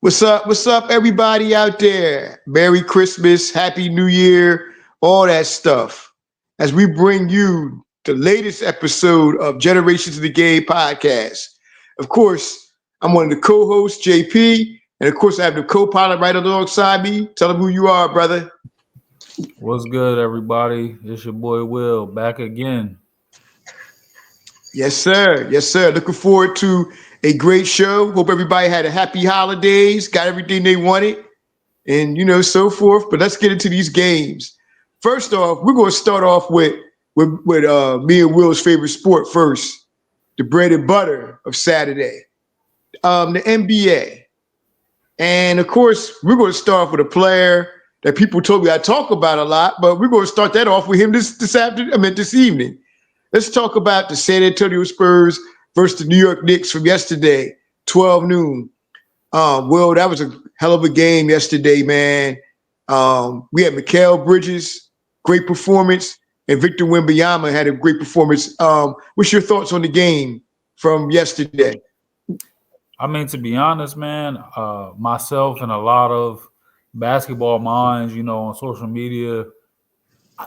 What's up? What's up, everybody out there? Merry Christmas, Happy New Year, all that stuff. As we bring you the latest episode of Generations of the Game podcast. Of course, I'm one of the co-hosts, JP, and of course, I have the co-pilot right alongside me. Tell them who you are, brother. What's good, everybody? It's your boy Will back again. Yes, sir. Yes, sir. Looking forward to a great show. Hope everybody had a happy holidays, got everything they wanted, and so forth. But let's get into these games. First off, we're going to start off with me and Will's favorite sport first, the bread and butter of Saturday, the NBA. And of course, we're going to start off with a player that people told me I talk about a lot, but we're going to start that off with him this evening. Let's talk about the San Antonio Spurs versus the New York Knicks from yesterday, 12 noon. Will, that was a hell of a game yesterday, man. We had Mikal Bridges, great performance, and Victor Wembanyama had a great performance. What's your thoughts on the game from yesterday? I mean, to be honest, man, myself and a lot of basketball minds, on social media,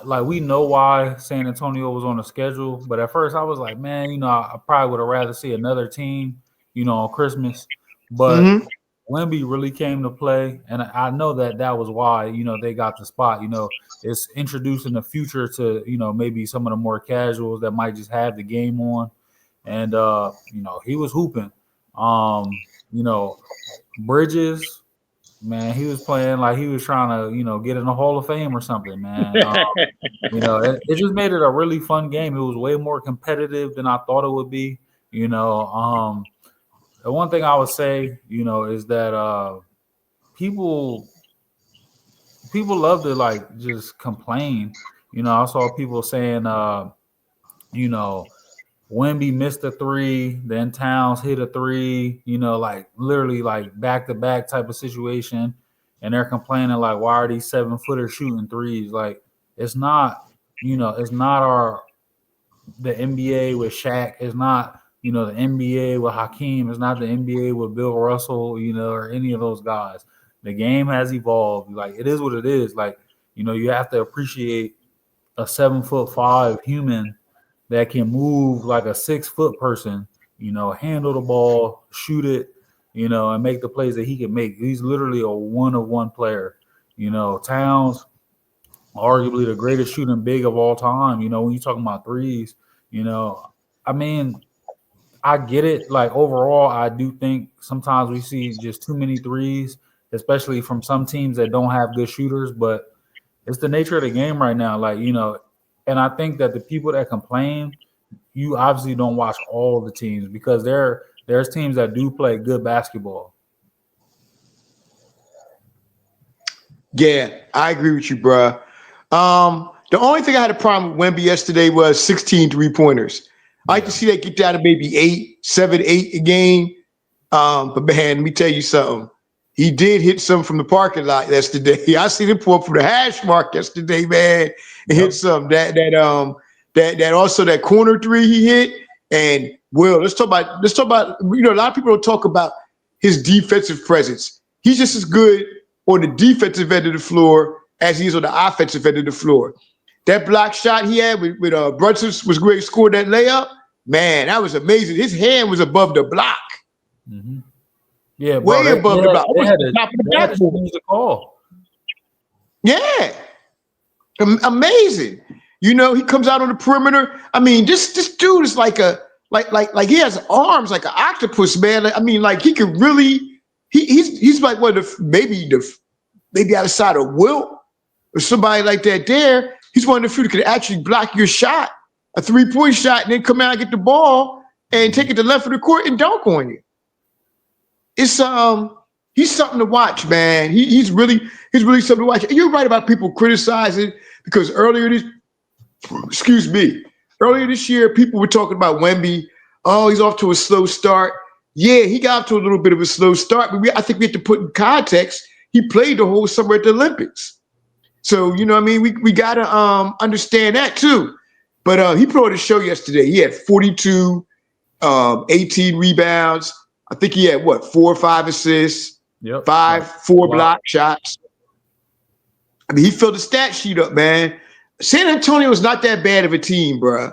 like we know why San Antonio was on the schedule. But at first I was like, man, I probably would have rather see another team, on Christmas. But Wemby really came to play, and I know that was why, they got the spot. It's introducing the future to, maybe some of the more casuals that might just have the game on. And, he was hooping. Bridges, man, he was playing like he was trying to, get in the Hall of Fame or something, man. It just made it a really fun game. It was way more competitive than I thought it would be. The one thing I would say, is that people love to like just complain. I saw people saying, Wemby missed a three, then Towns hit a three, like literally like back-to-back type of situation. And they're complaining like, why are these 7-footers shooting threes? Like, it's not, it's not the NBA with Shaq. It's not, the NBA with Hakeem. It's not the NBA with Bill Russell, or any of those guys. The game has evolved. Like, it is what it is. Like, you have to appreciate a 7'5" human that can move like a 6-foot person, handle the ball, shoot it, and make the plays that he can make. He's literally a one-of-one player. Towns, arguably the greatest shooting big of all time, when you're talking about threes, I mean, I get it. Like, overall, I do think sometimes we see just too many threes, especially from some teams that don't have good shooters, but it's the nature of the game right now. Like, and I think that the people that complain, you obviously don't watch all the teams because there's teams that do play good basketball. Yeah, I agree with you, bro. The only thing I had a problem with Wemby yesterday was 16 3-pointers. I like to see that get down to maybe 7, 8 a game. But man, let me tell you something. He did hit some from the parking lot yesterday. I seen him pull up from the hash mark yesterday, man, and hit some. That also that corner three he hit. And Will, let's talk about a lot of people don't talk about his defensive presence. He's just as good on the defensive end of the floor as he is on the offensive end of the floor. That block shot he had with Brunson was great. Scored that layup, man, that was amazing. His hand was above the block. Mm-hmm. Yeah, way bro, above the block. They had to change the call. Yeah, amazing. He comes out on the perimeter. I mean, this dude is like he has arms like an octopus, man. I mean, like he could really. He's like one of maybe outside of Wilt or somebody like that. There, he's one of the few that could actually block your shot, a 3-point shot, and then come out and get the ball and take it to the left of the court and dunk on you. It's he's something to watch, man. He's really something to watch. And you're right about people criticizing because earlier this year, people were talking about Wemby. Oh, he's off to a slow start. Yeah, he got off to a little bit of a slow start, but I think we have to put in context. He played the whole summer at the Olympics. So, what I mean? We got to understand that too. But he put on a show yesterday. He had 42, 18 rebounds. I think he had 4 or 5 assists. Yep. Like 4 block. block shots. I mean, he filled the stat sheet up, man. San Antonio is not that bad of a team, bro.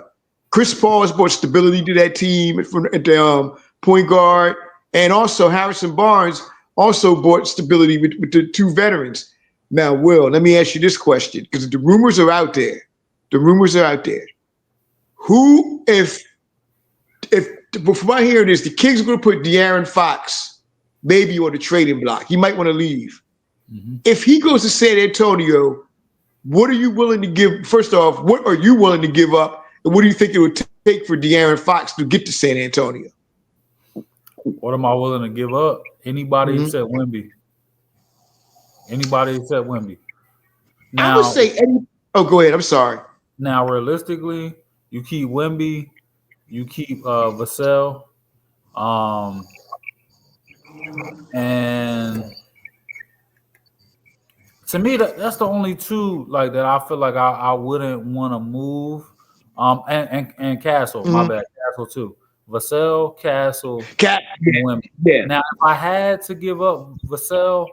Chris Paul has brought stability to that team at the point guard, and also Harrison Barnes also brought stability with the two veterans. Now, Will, let me ask you this question because the rumors are out there. The rumors are out there. Who, if from what I hear is the Kings are going to put De'Aaron Fox maybe on the trading block. He might want to leave. Mm-hmm. If he goes to San Antonio, what are you willing to give? First off, what are you willing to give up? And what do you think it would take for De'Aaron Fox to get to San Antonio? What am I willing to give up? Anybody Mm-hmm. except Wemby. Anybody except Wemby. I would Now, say, oh, go ahead. I'm sorry. now, realistically, you keep Wemby, you keep Vassell, um, and to me, that's the only two like that I feel like I wouldn't want to move. And Castle, my Mm-hmm. bad, Castle too. Vassell, Castle, Cat, and Wemby. yeah, Now, if I had to give up Vassell,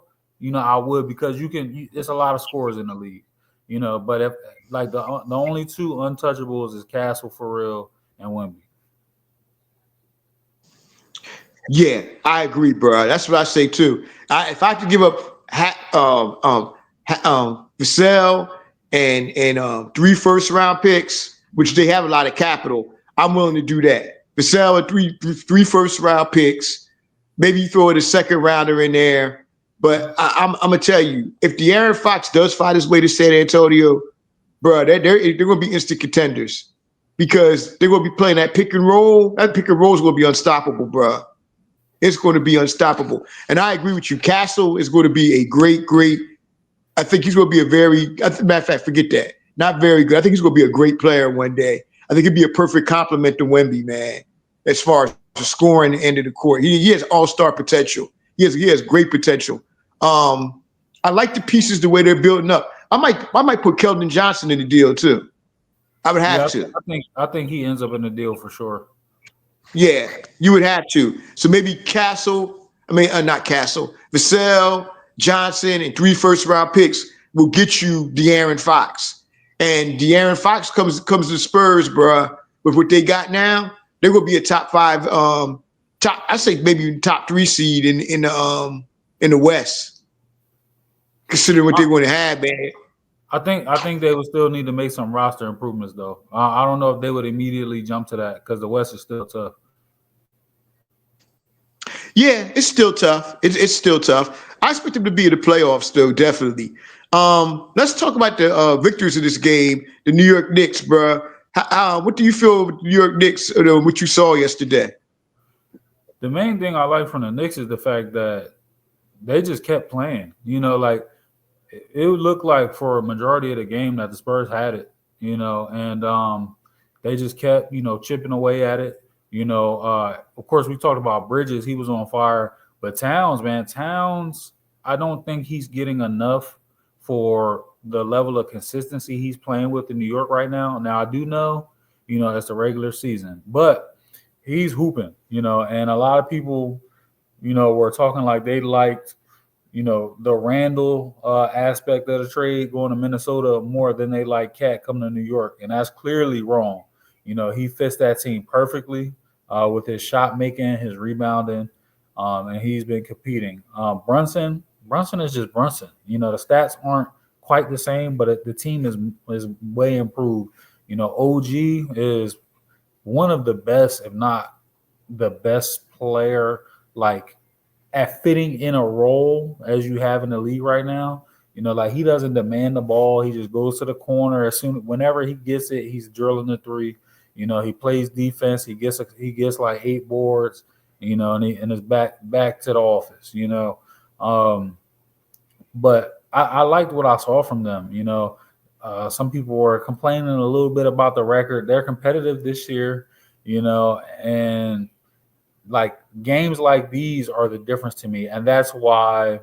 I would because it's a lot of scores in the league, But if like the only two untouchables is Castle for real and Wemby. yeah, I agree, bro. That's what I say too. If I could give up Vassell and 3 first round picks, which they have a lot of capital, I'm willing to do that. Vassell and three first round picks. Maybe you throw in a second rounder in there. But I'm gonna tell you, if De'Aaron Fox does find his way to San Antonio, bro, they're gonna be instant contenders because they're gonna be playing that pick and roll. That pick and roll is gonna be unstoppable, bro. It's going to be unstoppable. And I agree with you. Castle is going to be a great. I think he's going to be a matter of fact, forget that. Not very good. I think he's going to be a great player one day. I think he'd be a perfect complement to Wemby, man, as far as the scoring end of the court. He has all-star potential. He has great potential. I like the pieces the way they're building up. I might put Keldon Johnson in the deal too. I would Yeah, have to. I think he ends up in the deal for sure. Yeah, you would have to. So maybe not Castle, Vassell, Johnson, and 3 first round picks will get you De'Aaron Fox. And De'Aaron Fox comes to the Spurs, bruh. With what they got now, they're gonna be a top 5, I say maybe top 3 seed in the West, considering what I, they're going to have, man. I think they would still need to make some roster improvements though. I don't know if they would immediately jump to that because the West is still tough. Yeah, it's still tough. It's still tough. I expect them to be in the playoffs, though, definitely. Let's talk about the victors of this game, the New York Knicks, bro. What do you feel of the New York Knicks, what you saw yesterday? The main thing I like from the Knicks is the fact that they just kept playing. Like it would look like for a majority of the game that the Spurs had it, and they just kept, chipping away at it. Of course, we talked about Bridges; he was on fire, but Towns, man, I don't think he's getting enough for the level of consistency he's playing with in New York right now. Now, I do know, it's the regular season, but he's hooping, and a lot of people, were talking like they liked the Randall aspect of the trade going to Minnesota more than they like Cat coming to New York, and that's clearly wrong. He fits that team perfectly with his shot making, his rebounding, and he's been competing. Brunson is just Brunson. The stats aren't quite the same, but the team is way improved. OG is one of the best, if not the best player, like at fitting in a role as you have in the league right now. Like he doesn't demand the ball. He just goes to the corner whenever he gets it, he's drilling the three. He plays defense. He gets like 8 boards. And is back to the office. But I liked what I saw from them. Some people were complaining a little bit about the record. They're competitive this year. And like games like these are the difference to me, and that's why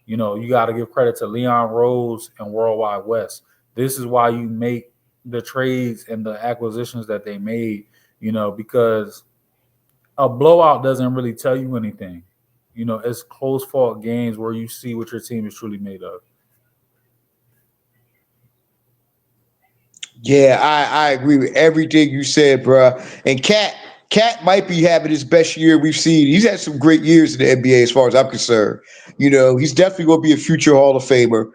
you got to give credit to Leon Rose and Worldwide West. This is why you make the trades and the acquisitions that they made, because a blowout doesn't really tell you anything. it's close fought games where you see what your team is truly made of. Yeah, I agree with everything you said, bro. And Cat might be having his best year we've seen. He's had some great years in the NBA as far as I'm concerned. He's definitely going to be a future Hall of Famer.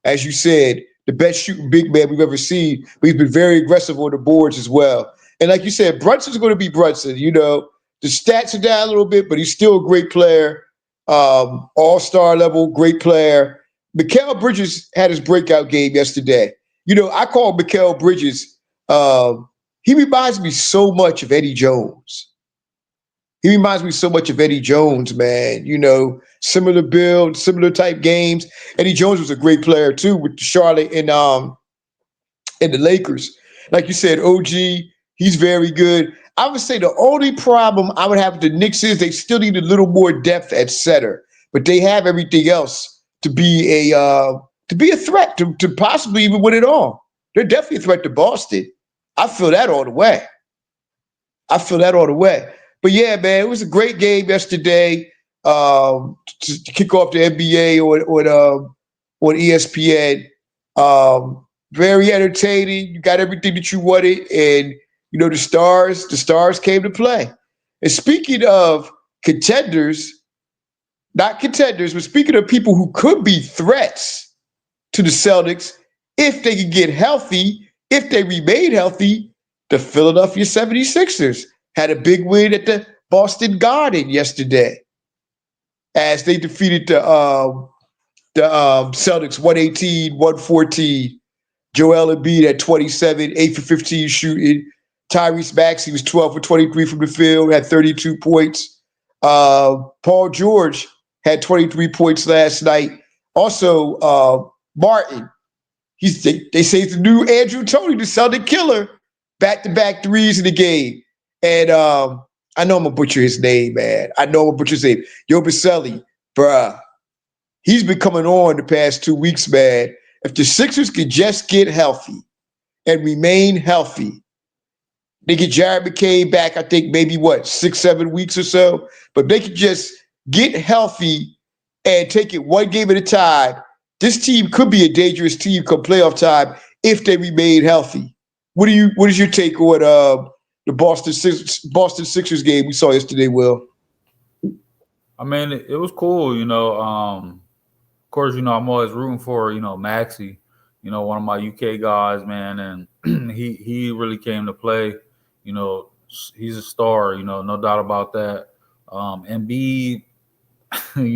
As you said, the best shooting big man we've ever seen. But he's been very aggressive on the boards as well. And like you said, Brunson's going to be Brunson. The stats are down a little bit, but he's still a great player. All-star level, great player. Mikal Bridges had his breakout game yesterday. I call Mikal Bridges. He reminds me so much of Eddie Jones. He reminds me so much of Eddie Jones, man. Similar build, similar type games. Eddie Jones was a great player too with Charlotte and the Lakers. Like you said, OG, he's very good. I would say the only problem I would have with the Knicks is they still need a little more depth at center, but they have everything else to be a threat to possibly even win it all. They're definitely a threat to Boston. I feel that all the way. I feel that all the way. But yeah, man, it was a great game yesterday. To kick off the NBA on ESPN. Very entertaining. You got everything that you wanted, and the stars came to play. And speaking of contenders, not contenders, but speaking of people who could be threats to the Celtics if they could get healthy, if they remain healthy, the Philadelphia 76ers had a big win at the Boston Garden yesterday as they defeated the Celtics 118-114. Joel Embiid at 27, 8 for 15 shooting. Tyrese Maxey was 12 for 23 from the field, had 32 points. Paul George had 23 points last night. Also, Martin, they say he's the new Andrew Toney, the Celtic killer. Back-to-back threes in the game. And I know I'm going to butcher his name, man. I know I'm going to butcher his name. Yobaselli, bruh. He's been coming on the past 2 weeks, man. If the Sixers could just get healthy and remain healthy, they get Jared McCabe back, I think maybe 6-7 weeks or so. But they could just get healthy and take it one game at a time. This team could be a dangerous team come playoff time if they remain healthy. What is your take on the Boston Sixers game we saw yesterday, Will? I mean, it was cool. Of course, I'm always rooting for Maxey, one of my UK guys, man, and he really came to play. He's a star. No doubt about that. Embiid,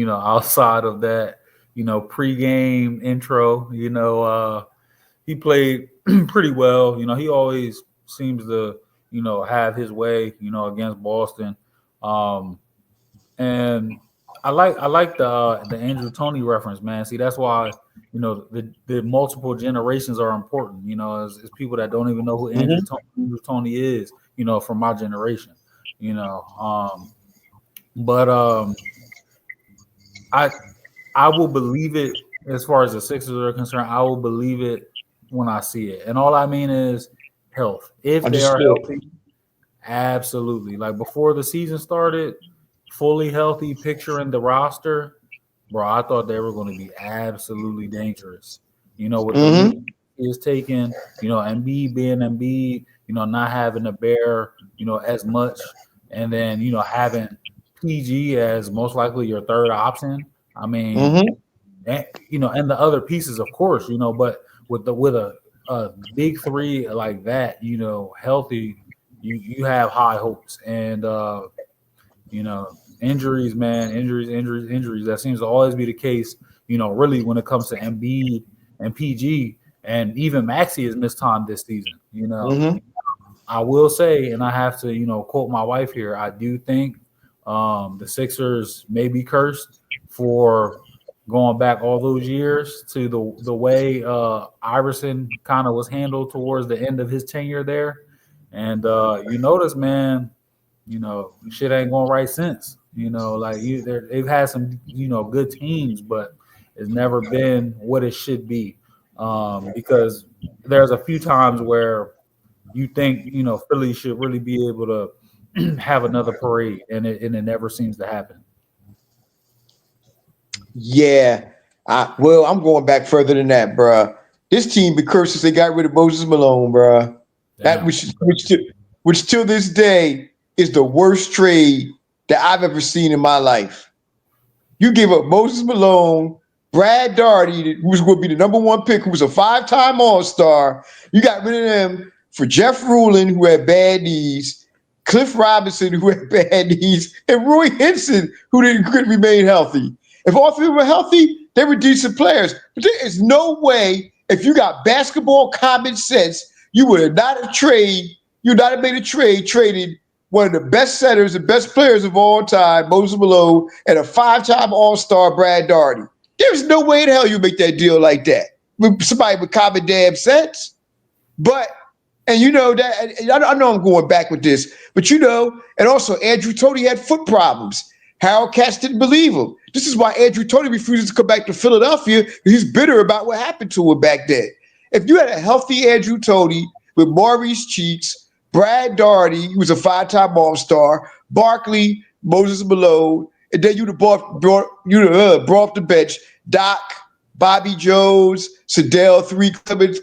outside of that, pregame intro, he played pretty well. He always seems to, have his way, against Boston. And I like the Andrew Toney reference, man. See, that's why the multiple generations are important. As people that don't even know who Andrew Toney is. From my generation. But I I will believe it as far as the Sixers are concerned. I will believe it when I see it, and all I mean is health. If they are Understood. healthy, absolutely. Like before the season started, fully healthy, picturing the roster, bro, I thought they were going to be absolutely dangerous. With the lead Mm-hmm. is taken, Embiid being Embiid, not having to bear, as much, and then having PG as most likely your third option. I mean, Mm-hmm. and the other pieces, of course, but with a big three like that, healthy, you have high hopes, and injuries, man, injuries. That seems to always be the case. Really when it comes to Embiid and PG, and even Maxi has missed time this season. Mm-hmm. I will say, and I have to, quote my wife here. I do think the Sixers may be cursed for going back all those years to the way Iverson kind of was handled towards the end of his tenure there. And you notice, man, shit ain't going right since. Like they've had some, good teams, but it's never been what it should be. Because there's a few times where you think, Philly should really be able to have another parade, and it never seems to happen. Yeah. I'm going back further than that, bruh. This team been cursed since they got rid of Moses Malone, bruh. That Damn. which till this day is the worst trade that I've ever seen in my life. You give up Moses Malone, Brad Daugherty, who was going to be the number one pick, who was a five-time All-Star. You got rid of them for Jeff Rulin, who had bad knees, Cliff Robinson, who had bad knees, and Roy Hinson, who couldn't remain healthy. If all three were healthy, they were decent players. But there is no way, if you got basketball common sense, you would not have made a trade, traded one of the best setters and best players of all time, Moses Malone, and a five-time All-Star, Brad Daugherty. There's no way in hell you make that deal like that with somebody with common damn sense. But, and you know that, I know I'm going back with this, but you know, and also Andrew Toney had foot problems. Harold Katz didn't believe him. This is why Andrew Toney refuses to come back to Philadelphia. He's bitter about what happened to him back then. If you had a healthy Andrew Toney with Maurice Cheeks, Brad Daugherty, who was a five-time All-Star, Barkley, Moses Malone, and then you'd have brought off the bench Doc, Bobby Jones, Sedell,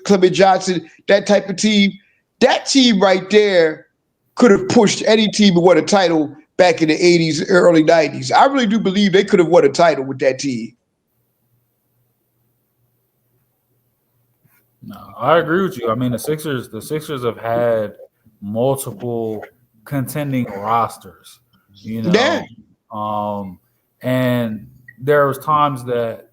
Clement Johnson, that type of team. That team right there could have pushed any team and won a title back in the 80s, early 90s. I really do believe they could have won a title with that team. No, I agree with you. I mean, the Sixers have had multiple contending rosters, you know. Yeah. And there was times that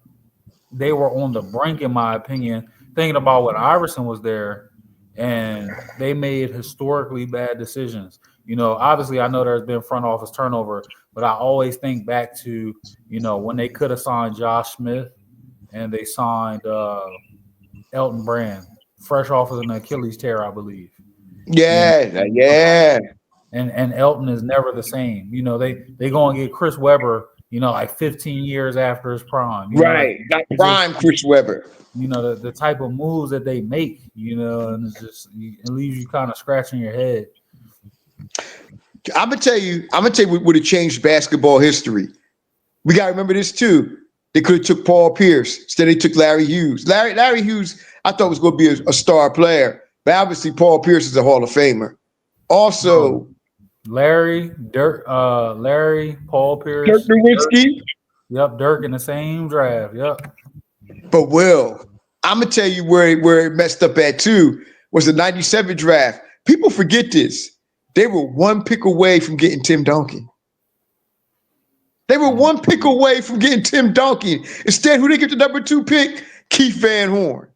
they were on the brink, in my opinion, thinking about when Iverson was there, and they made historically bad decisions. You know, obviously I know there's been front office turnover, but I always think back to, you know, when they could have signed Josh Smith and they signed Elton Brand, fresh off of an Achilles tear, I believe. Yeah. And Elton is never the same. You know, they go and get Chris Webber, you know, like 15 years after his prime. You know, Right. Got prime Chris Webber. You know, the type of moves that they make, you know, and it leaves you kind of scratching your head. I'm gonna tell you what would have changed basketball history. We gotta remember this too. They could have took Paul Pierce. Instead, they took Larry Hughes. Larry Hughes, I thought was going to be a star player, but obviously Paul Pierce is a Hall of Famer. Also, Larry, Paul Pierce, Dirk Nowitzki. Yep, Dirk in the same draft. Yep. But I'm gonna tell you where it messed up at too was the '97 draft. People forget this. They were one pick away from getting Tim Duncan. They were one pick away from getting Tim Duncan. Instead, who they get the number 2 pick? Keith Van Horn.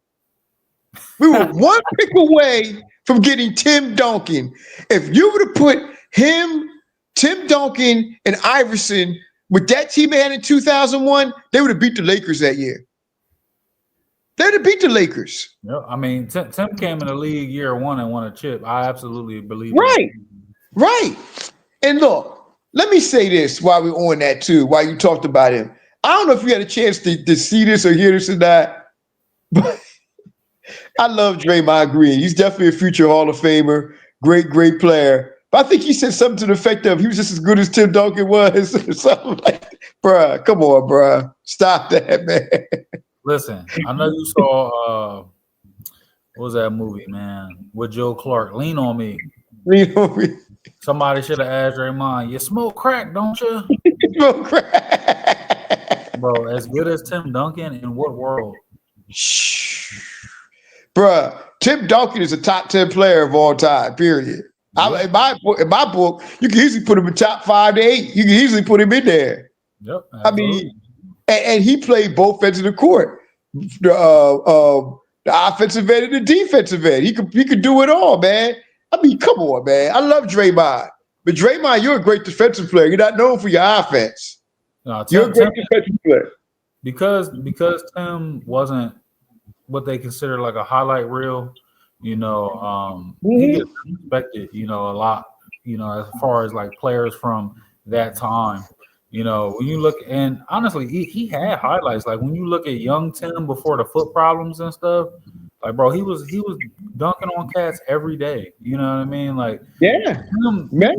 We were one pick away from getting Tim Duncan. If you would have put him, Tim Duncan, and Iverson with that team they had in 2001, they would have beat the Lakers that year. They would have beat the Lakers. Yep. I mean, Tim came in the league year one and won a chip. I absolutely believe that. Right. And look, let me say this while we're on that too, while you talked about him. I don't know if you had a chance to see this or hear this or not, but I love Draymond Green. He's definitely a future Hall of Famer, great player. But I think he said something to the effect of he was just as good as Tim Duncan was, or something like, bruh, come on, bruh. Stop that, man. Listen, I know you saw what was that movie, man, with Joe Clark? Lean on Me. Lean on Me. Somebody should have asked Draymond, you smoke crack, don't you? Smoke crack. Bro, as good as Tim Duncan, in what world? Shh. Bruh, Tim Duncan is a top 10 player of all time, period. In my book, you can easily put him in top 5 to 8. You can easily put him in there. Yep. Absolutely. I mean, and he played both ends of the court. The offensive end and the defensive end. He could do it all, man. I mean, come on, man. I love Draymond. But Draymond, you're a great defensive player. You're not known for your offense. No, you're a great defensive player. Because Tim wasn't what they consider like a highlight reel, you know, he gets respected, you know, a lot, you know, as far as like players from that time. You know, when you look, and honestly, he had highlights. Like when you look at young Tim before the foot problems and stuff, Like, bro, he was dunking on cats every day. You know what I mean? Like, Yeah, But man.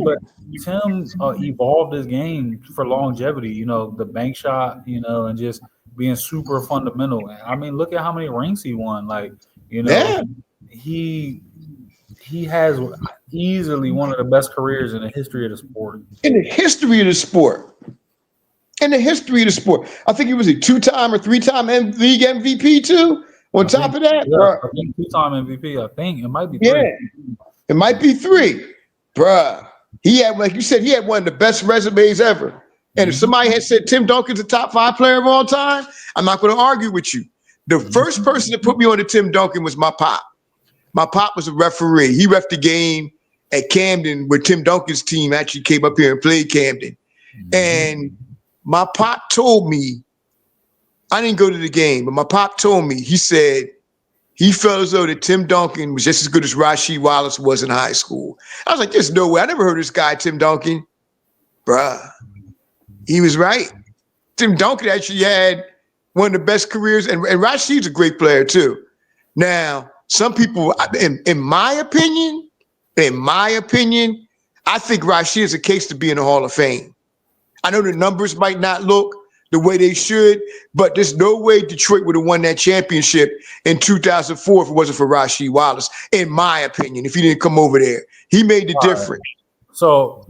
Tim evolved his game for longevity. You know, the bank shot. You know, and just being super fundamental. I mean, look at how many rings he won. Like, you know, Yeah. he he has easily one of the best careers in the history of the sport. In the history of the sport. In the history of the sport. I think he was a 2-time or 3-time league MVP too. On I top think, of that, yeah, bro. I think two-time MVP. I think it might be three. Yeah. It might be 3. Bruh. He had, like you said, he had one of the best resumes ever. And if Mm-hmm. somebody had said Tim Duncan's a top 5 player of all time, I'm not going to argue with you. The first person to put me on to Tim Duncan was my pop. My pop was a referee. He reffed the game at Camden where Tim Duncan's team actually came up here and played Camden. Mm-hmm. And my pop told me, I didn't go to the game, but my pop told me, he said, he felt as though that Tim Duncan was just as good as Rasheed Wallace was in high school. I was like, there's no way. I never heard of this guy, Tim Duncan. Bruh, he was right. Tim Duncan actually had one of the best careers, and Rasheed's a great player too. Now, some people, in my opinion, I think Rasheed is a case to be in the Hall of Fame. I know the numbers might not look the way they should, but there's no way Detroit would have won that championship in 2004 if it wasn't for Rasheed Wallace, in my opinion, if he didn't come over there. He made the All right. difference. So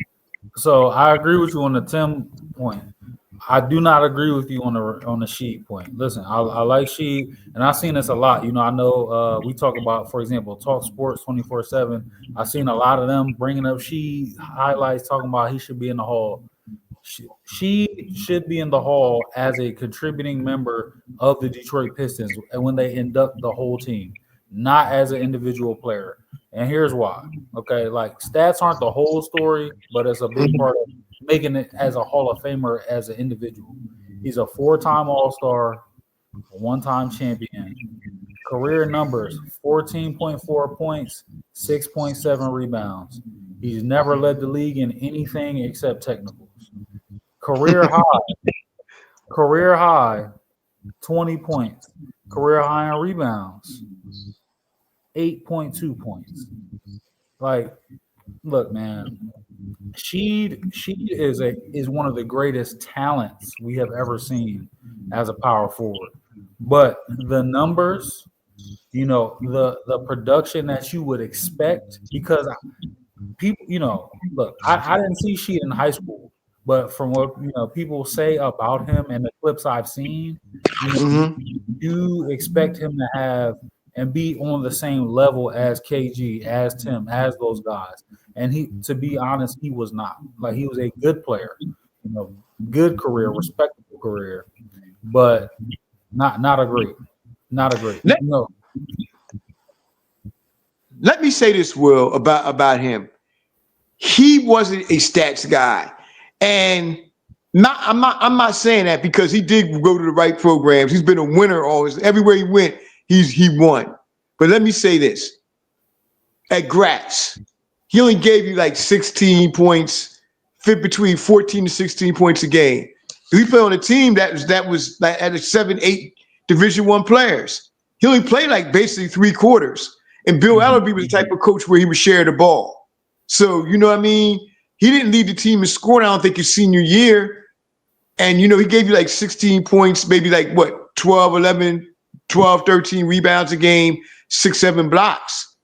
I agree with you on the Tim point. I do not agree with you on the Sheed point. Listen, I like Sheed, and I've seen this a lot. You know, I know we talk about, for example, Talk Sports 24/7. I've seen a lot of them bringing up Sheed highlights, talking about he should be in the Hall. She should be in the Hall as a contributing member of the Detroit Pistons, and when they induct the whole team, not as an individual player. And here's why. Okay, like stats aren't the whole story, but it's a big part of making it as a Hall of Famer as an individual. He's a 4-time All-Star, a 1-time champion. Career numbers: 14.4 points, 6.7 rebounds. He's never led the league in anything except technicals. Career high, 20 points. Career high in rebounds, 8.2 points. Like, look, man, Sheed is one of the greatest talents we have ever seen as a power forward. But the numbers, you know, the production that you would expect, because people, you know, look, I didn't see Sheed in high school, but from what people say about him and the clips I've seen, you expect him to have and be on the same level as KG, as Tim, as those guys. And to be honest, he was not. Like, he was a good player, good career, respectable career, but not a great, not a great. No. Let me say this, Will, about him. He wasn't a stats guy, and I'm not saying that because he did go to the right programs. He's been a winner always. Everywhere he went, he won. But let me say this: at Gratz, he only gave you like 16 points, fit between 14 to 16 points a game. He played on a team that was like at a 7-8 Division I players. He only played like basically 3/4. And Bill Ellerby was the type of coach where he would share the ball. So, you know what I mean? He didn't lead the team in scoring, I don't think, his senior year. And, he gave you like 16 points, maybe like what, 12, 11, 12, 13 rebounds a game, 6, 7 blocks.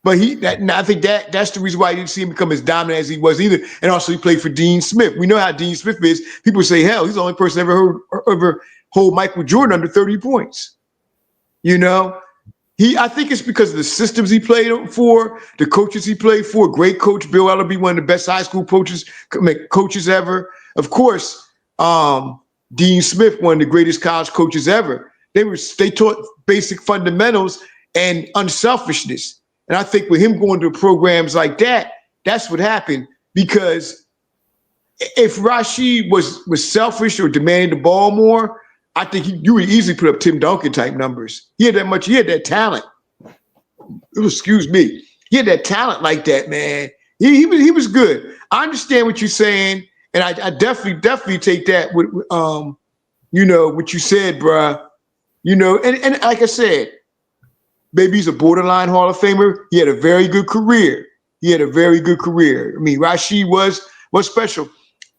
But I think that's the reason why you didn't see him become as dominant as he was either. And also he played for Dean Smith. We know how Dean Smith is. People say, hell, he's the only person ever hold Michael Jordan under 30 points. I think it's because of the systems he played for, the coaches he played for. Great coach, Bill Ellerby, one of the best high school coaches ever. Of course, Dean Smith, one of the greatest college coaches ever. They taught basic fundamentals and unselfishness. And I think with him going to programs like that, that's what happened. Because if Rasheed was selfish or demanded the ball more, I think you would easily put up Tim Duncan type numbers. He had that talent. Excuse me. He had that talent like that, man. He was good. I understand what you're saying, and I definitely take that with what you said, bruh. And like I said, maybe he's a borderline Hall of Famer. He had a very good career. I mean, Rashid was special.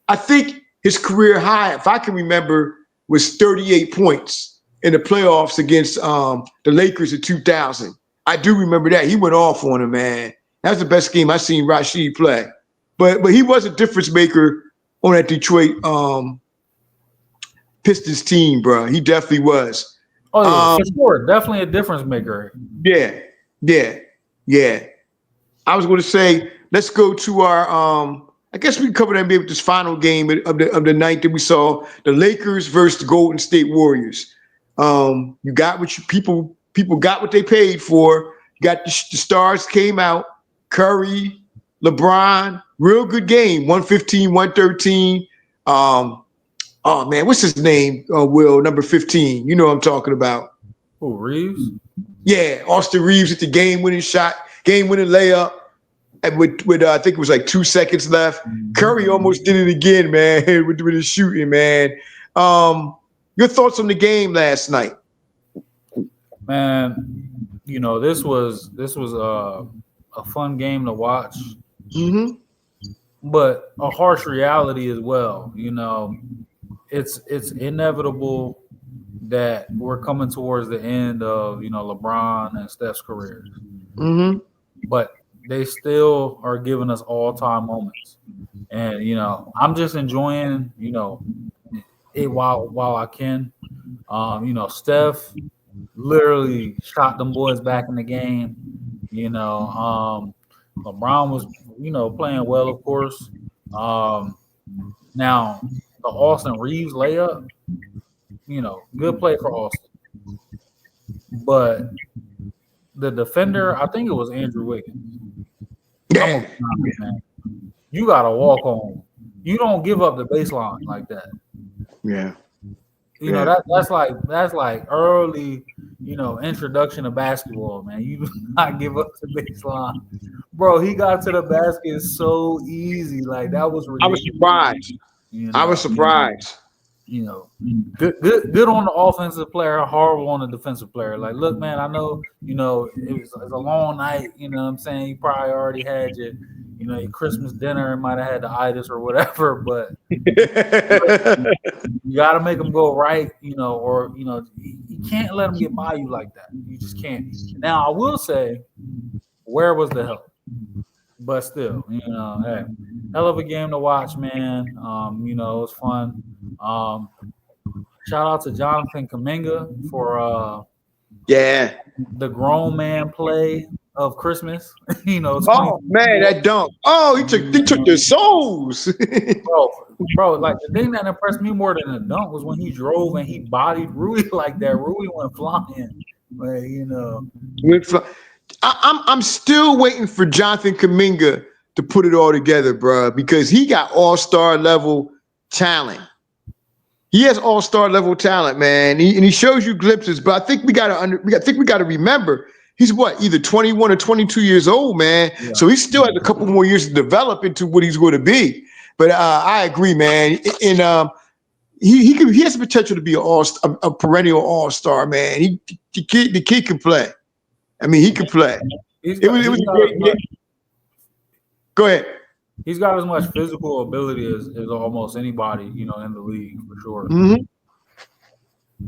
I think his career high, if I can remember, was 38 points in the playoffs against the Lakers in 2000. I do remember that. He went off on him, man. That was the best game I seen Rashid play. But he was a difference maker on that Detroit Pistons team, bro. He definitely was. Oh yeah, for sure. Definitely a difference maker. Yeah. I was going to say, let's go to our I guess we can cover that maybe with this final game of the night that we saw, the Lakers versus the Golden State Warriors. You got what people got what they paid for. You got the stars came out, Curry, LeBron, real good game, 115, 113. Oh man, what's his name? Will, number 15. You know what I'm talking about. Oh, Reeves? Yeah, Austin Reeves at the game-winning shot, game-winning layup. And with I think it was like 2 seconds left. Curry almost did it again, man, with his shooting, man. Your thoughts on the game last night? Man, you know, this was a fun game to watch. Mm-hmm. But a harsh reality as well. You know, it's inevitable that we're coming towards the end of, you know, LeBron and Steph's careers. Mm-hmm. But they still are giving us all-time moments. And, you know, I'm just enjoying, you know, it while I can. You know, Steph literally shot them boys back in the game. You know, LeBron was, you know, playing well, of course. Now, the Austin Reeves layup, you know, good play for Austin. But the defender, I think it was Andrew Wiggins. Yeah. Man. You got to walk on. You don't give up the baseline like that. Yeah. You know, that's like early, you know, introduction to basketball, man. You do not give up the baseline. Bro, he got to the basket so easy. Like, that was ridiculous. I was surprised. You know, I was surprised. You know, good on the offensive player, horrible on the defensive player. Like, look, man, I know, you know, it was a long night. You know what I'm saying? You probably already had your Christmas dinner and might have had the itis or whatever, but you got to make them go right, you know, or, you know, you can't let them get by you like that. You just can't. Now, I will say, where was the help? But still, you know, hey, hell of a game to watch, man. You know, it was fun. Shout out to Jonathan Kuminga for the grown man play of Christmas. You know, oh man, that dunk. Oh, he took their souls. bro, like the thing that impressed me more than the dunk was when he drove and he bodied Rui like that. Rui went flying. Like, you know. I'm still waiting for Jonathan Kuminga to put it all together, bro, because he got all-star level talent. He has all-star level talent, man. And he shows you glimpses, but I think we got to remember he's either 21 or 22 years old, man. Yeah. So he still has a couple more years to develop into what he's going to be. But I agree, man. And he has the potential to be a perennial all-star, man. The kid can play. I mean, he could play. It was a great game. Go ahead. He's got as much physical ability as almost anybody, you know, in the league for sure. Mm-hmm.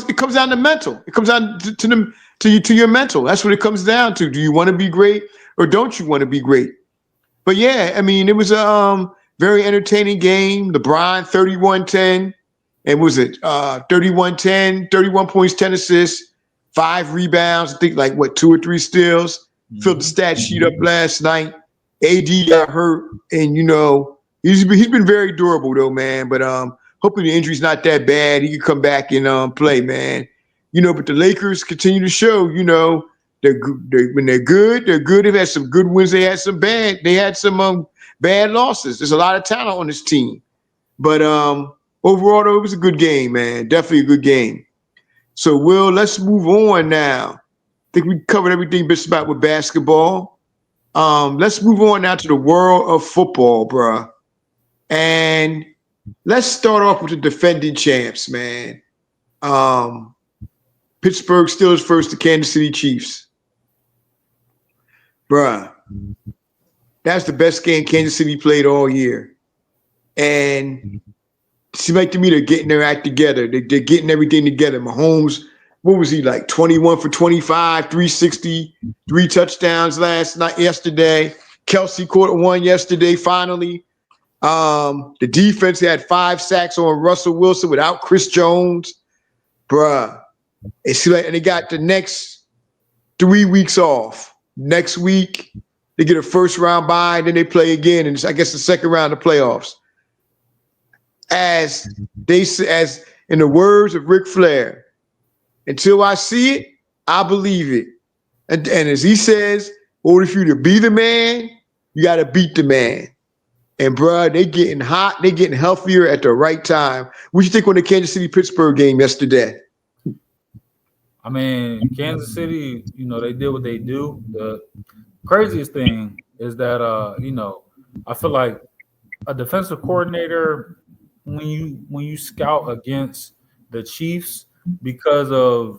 It comes down to mental. It comes down to your mental. That's what it comes down to. Do you want to be great or don't you want to be great? But yeah, I mean, it was a very entertaining game. LeBron 31-10, and was it 31-10, 31 points, 10 assists. 5 rebounds, I think 2 or 3 steals. Filled the stat sheet up last night. AD got hurt, and you know he's been very durable though, man. But hopefully the injury's not that bad. He can come back and play, man. You know, but the Lakers continue to show, you know, when they're good, they're good. They've had some good wins. They had some bad losses. There's a lot of talent on this team, but overall though, it was a good game, man. Definitely a good game. So, Will, let's move on now. I think we covered everything just about with basketball. Let's move on now to the world of football, bro. And let's start off with the defending champs, man. Pittsburgh Steelers first, the Kansas City Chiefs. bruh, that's the best game Kansas City played all year. And it seems like to me they're getting their act together. They're getting everything together. Mahomes, what was he like? 21 for 25, 360, 3 touchdowns yesterday. Kelsey caught one yesterday, finally. The defense had 5 sacks on Russell Wilson without Chris Jones. Bruh. And they got the next 3 weeks off. Next week, they get a first round bye, then they play again, and I guess the second round of playoffs. As in the words of Ric Flair, until I see it, I believe it. And as he says, in order for you to be the man, you got to beat the man. And bruh, they getting hot, they getting healthier at the right time. What you think on the Kansas City-Pittsburgh game yesterday? I mean, Kansas City, they did what they do. The craziest thing is that, I feel like a defensive coordinator, when you scout against the Chiefs because of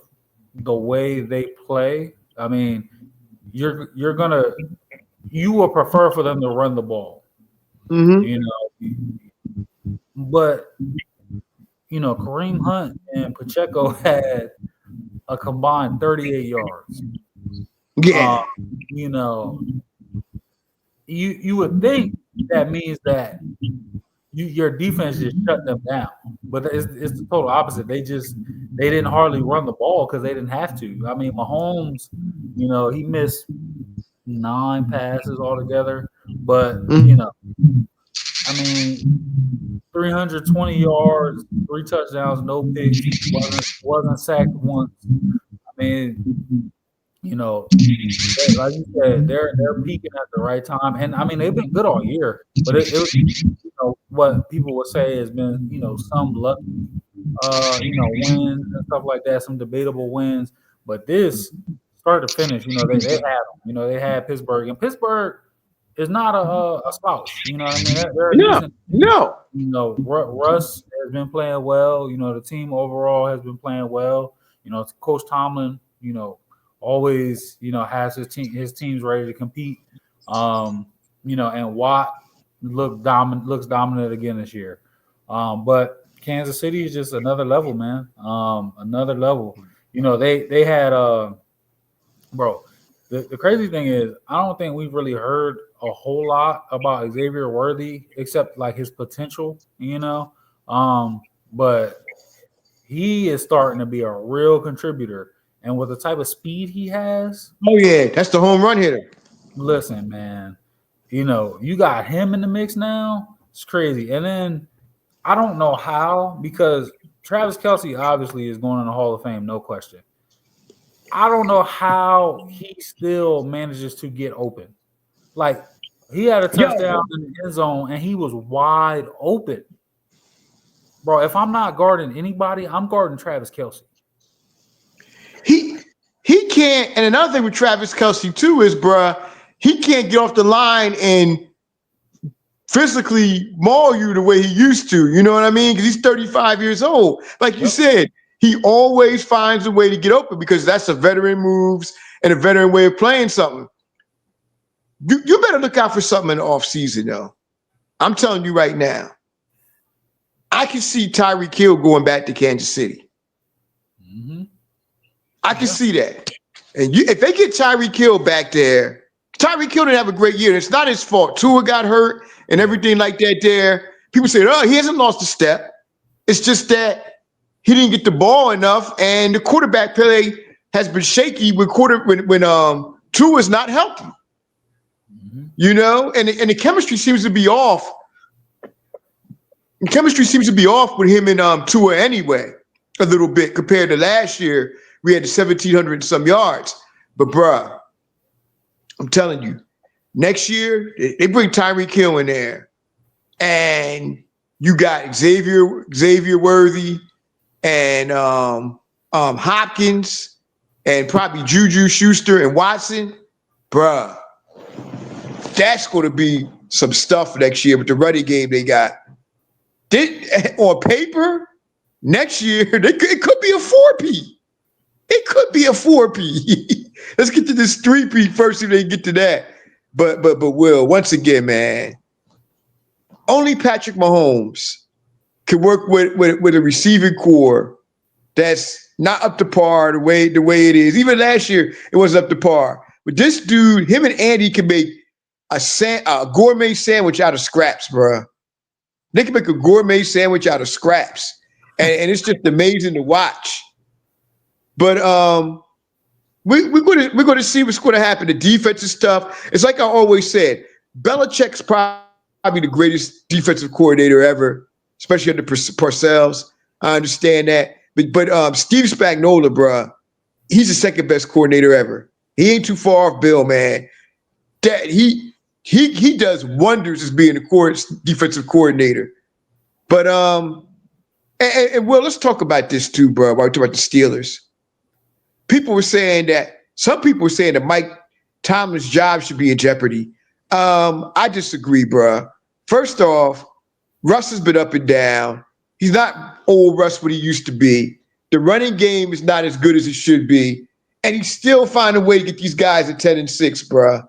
the way they play, I mean, you will prefer for them to run the ball. Mm-hmm. But Kareem Hunt and Pacheco had a combined 38 yards. Yeah. You would think that means that your defense just shut them down, but it's the total opposite. They didn't hardly run the ball because they didn't have to. I mean, Mahomes, he missed 9 passes altogether, but I mean, 320 yards, 3 touchdowns, no picks, wasn't sacked once. I mean, like you said, they're peaking at the right time, and I mean they've been good all year. But it was, what people would say has been, some lucky, wins and stuff like that, some debatable wins. But this start to finish, they had them. They had Pittsburgh, and Pittsburgh is not a slouch. You know what I mean? They're a decent. No. Russ has been playing well. The team overall has been playing well. Coach Tomlin, always, has his teams ready to compete. And Watt looks dominant again this year. But Kansas City is just another level, man. Another level. They had bro. The crazy thing is, I don't think we've really heard a whole lot about Xavier Worthy except like his potential, but he is starting to be a real contributor. And with the type of speed he has, oh yeah, that's the home run hitter. Listen, man, you got him in the mix now. It's crazy. And then I don't know how, because Travis Kelce obviously is going in the Hall of Fame, no question. I don't know how he still manages to get open. Like, he had a touchdown in the end zone and he was wide open. Bro, if I'm not guarding anybody, I'm guarding Travis Kelce. He can't, and another thing with Travis Kelce too is, bruh, he can't get off the line and physically maul you the way he used to. You know what I mean? Because he's 35 years old. Like you said, he always finds a way to get open because that's a veteran moves and a veteran way of playing something. You better look out for something in the offseason, though. I'm telling you right now. I can see Tyreek Hill going back to Kansas City. Mm-hmm. I can see that. And if they get Tyreek Hill back there, Tyreek Hill didn't have a great year. It's not his fault. Tua got hurt and everything like that there. People say, oh, he hasn't lost a step. It's just that he didn't get the ball enough, and the quarterback play has been shaky when Tua is not healthy. Mm-hmm. And the chemistry seems to be off. The chemistry seems to be off with him and Tua anyway, a little bit compared to last year. We had the 1,700 and some yards. But, bruh, I'm telling you, next year, they bring Tyreek Hill in there, and you got Xavier Worthy and Hopkins and probably Juju Schuster and Watson. Bruh, that's going to be some stuff next year with the running game they got. On paper, next year, it could be a 4P. It could be a 4P. Let's get to this three-peat first if they get to that. But Will, once again, man, only Patrick Mahomes can work with a receiving core that's not up to par the way it is. Even last year, it wasn't up to par. But this dude, him and Andy can make a gourmet sandwich out of scraps, bro. They can make a gourmet sandwich out of scraps, and it's just amazing to watch. But we're going to see what's going to happen. The defensive stuff. It's like I always said, Belichick's probably the greatest defensive coordinator ever, especially under Parcells. I understand that. But Steve Spagnuolo, bro, he's the second best coordinator ever. He ain't too far off Bill, man. That he does wonders as being a defensive coordinator. But and Will, let's talk about this too, bro. While we talk about the Steelers, some people were saying that Mike Tomlin's job should be in jeopardy. I disagree, bro. First off, Russ has been up and down. He's not old Russ what he used to be. The running game is not as good as it should be, and he's still finding a way to get these guys at 10-6, bro.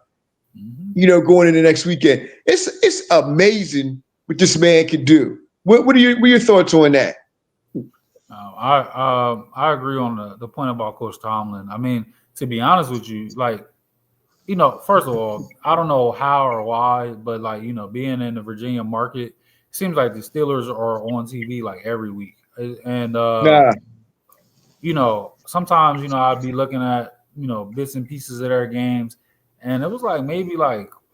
Mm-hmm. Going into next weekend, it's amazing what this man can do. What are your thoughts on that? I agree on the point about Coach Tomlin. I mean, to be honest with you, first of all, I don't know how or why, but being in the Virginia market, it seems like the Steelers are on TV like every week. And sometimes, I'd be looking at, bits and pieces of their games, and it was maybe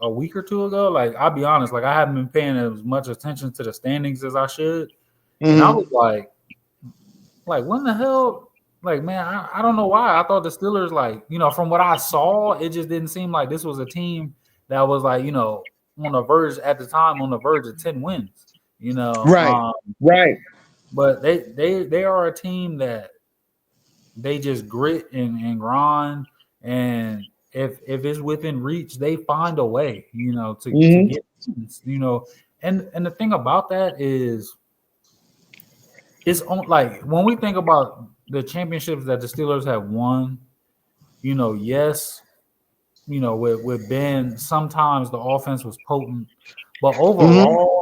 a week or two ago. I'll be honest, I haven't been paying as much attention to the standings as I should. Mm-hmm. And I was when the hell? Man, I don't know why. I thought the Steelers, from what I saw, it just didn't seem like this was a team that was on the verge at the time, on the verge of 10 wins. Right. Right. But they are a team that they just grit and grind, and if it's within reach, they find a way, to get, and the thing about that is, it's on, when we think about the championships that the Steelers have won, yes, with Ben, sometimes the offense was potent, but overall,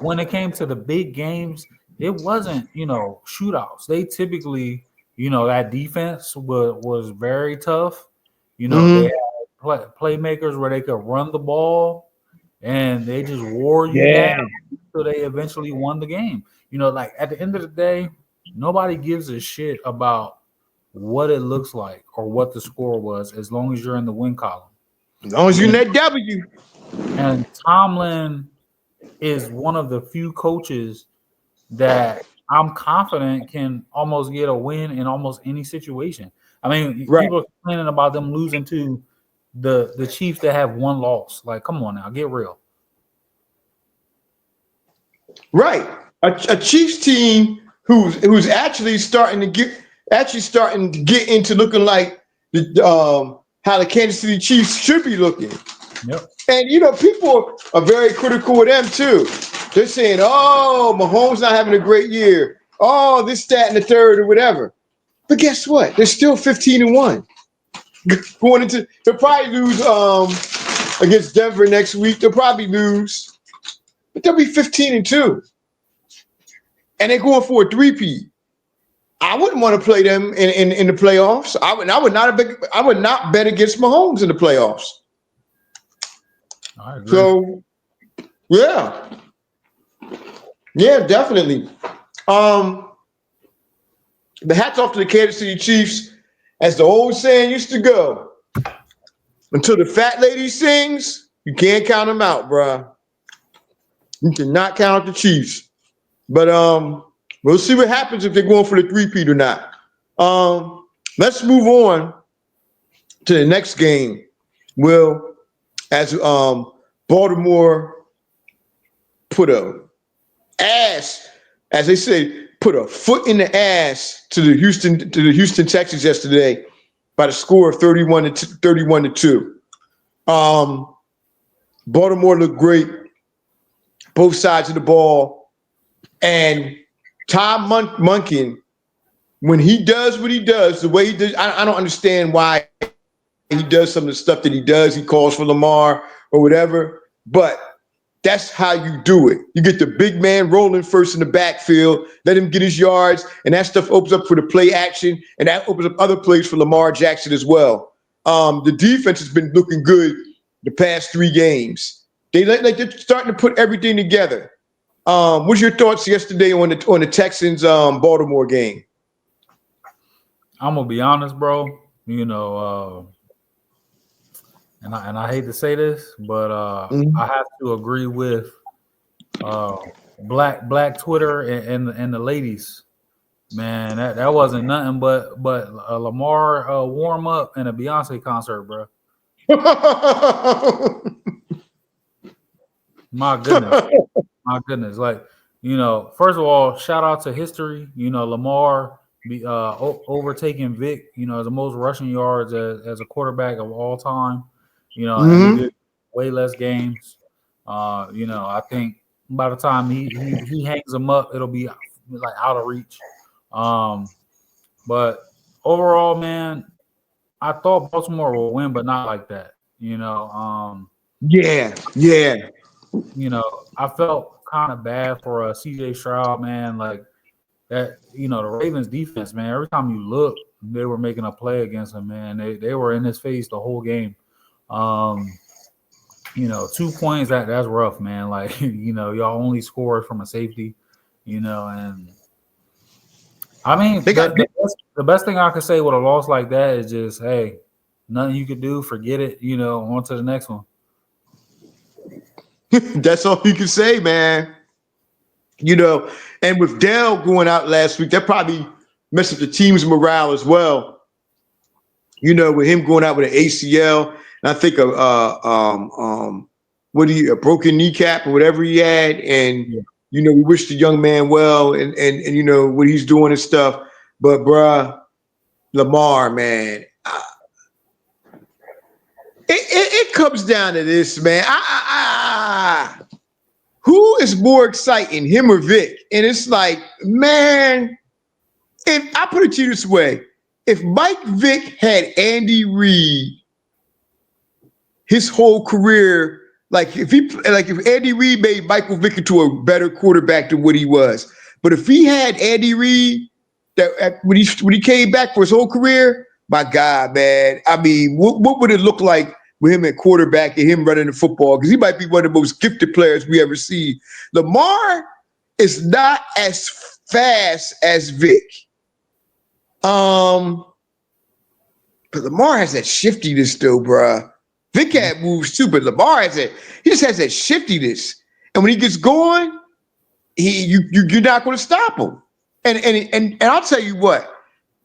when it came to the big games, it wasn't, shootouts. They typically, that defense was very tough. They had playmakers where they could run the ball, and they just wore you down until they eventually won the game. At the end of the day, nobody gives a shit about what it looks like or what the score was, as long as you're in the win column. As long as you're in that W. And Tomlin is one of the few coaches that I'm confident can almost get a win in almost any situation. I mean, people are complaining about them losing to the Chiefs that have one loss. Come on now, get real. Right. A Chiefs team who's actually starting to get into looking like how the Kansas City Chiefs should be looking. Yep. And people are very critical of them too. They're saying, "Oh, Mahomes not having a great year. Oh, this, that, and the third, or whatever." But guess what? They're still 15-1. Going into, they'll probably lose against Denver next week. They'll probably lose, but they'll be 15-2. And they're going for a three-peat. I wouldn't want to play them in the playoffs. I would not bet against Mahomes in the playoffs. I agree. So, yeah, definitely. The hats off to the Kansas City Chiefs, as the old saying used to go. Until the fat lady sings, you can't count them out, bruh. You cannot count out the Chiefs. But we'll see what happens if they're going for the three-peat or not. Let's move on to the next game. Will, as Baltimore put a ass, as they say, put a foot in the ass to the Houston Texans yesterday by the score of 31-2. Baltimore looked great, both sides of the ball. And Tom Monken when he does what he does, the way he does, I don't understand why he does some of the stuff that he does. He calls for Lamar or whatever, but that's how you do it. You get the big man rolling first in the backfield, let him get his yards, and that stuff opens up for the play action, and that opens up other plays for Lamar Jackson as well. The defense has been looking good the past 3 games. They're starting to put everything together. What's your thoughts yesterday on the Texans Baltimore game? I'm gonna be honest, bro. You know, and I hate to say this, but I have to agree with Black Twitter and the ladies. Man, that wasn't nothing but a Lamar warm up and a Beyonce concert, bro. My goodness. Like, you know, first of all, shout out to history. You know, Lamar overtaking Vic. You know, the most rushing yards as a quarterback of all time. You know, and he did way less games. You know, I think by the time he hangs them up, it'll be like out of reach. But overall, man, I thought Baltimore would win, but not like that. You know, yeah. You know, I felt kind of bad for CJ Stroud, man. Like that, you know, the Ravens defense, man. Every time you look, they were making a play against him, man. They were in his face the whole game. You know, 2 points, that's rough, man. Like, you know, y'all only scored from a safety, you know, and I mean, the best thing I could say with a loss like that is just, hey, nothing you could do, forget it, you know, on to the next one. That's all you can say, man. You know, and with Dell going out last week, that probably messed up the team's morale as well. You know, with him going out with an ACL, and I think a broken kneecap or whatever he had, and you know, we wish the young man well, and you know what he's doing and stuff. But bruh, Lamar, man, it comes down to this, man. Who is more exciting, him or Vic? And it's like, man, if I put it to you this way, if Mike Vick had Andy Reid his whole career, like if Andy Reid made Michael Vick into a better quarterback than what he was, but if he had Andy Reid when he came back for his whole career, my God, man, I mean, what would it look like with him at quarterback and him running the football? Because he might be one of the most gifted players we ever see. Lamar is not as fast as Vic. But Lamar has that shiftiness though, bruh. Vic had moves too, but Lamar he just has that shiftiness. And when he gets going, you're not going to stop him. And I'll tell you what,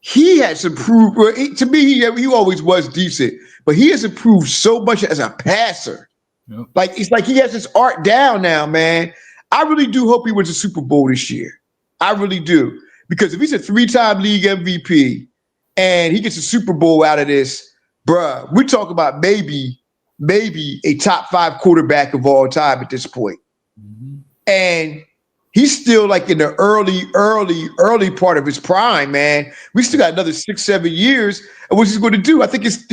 he has improved. To me, he always was decent, but he has improved so much as a passer. Yep. Like it's like he has his art down now, man. I really do hope he wins a Super Bowl this year. I really do. Because if he's a 3-time league MVP and he gets a Super Bowl out of this, bruh, we're talking about maybe a top 5 quarterback of all time at this point. Mm-hmm. And he's still like in the early part of his prime, man. We still got another 6-7 years of what he's going to do. I think his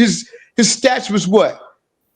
stats was what?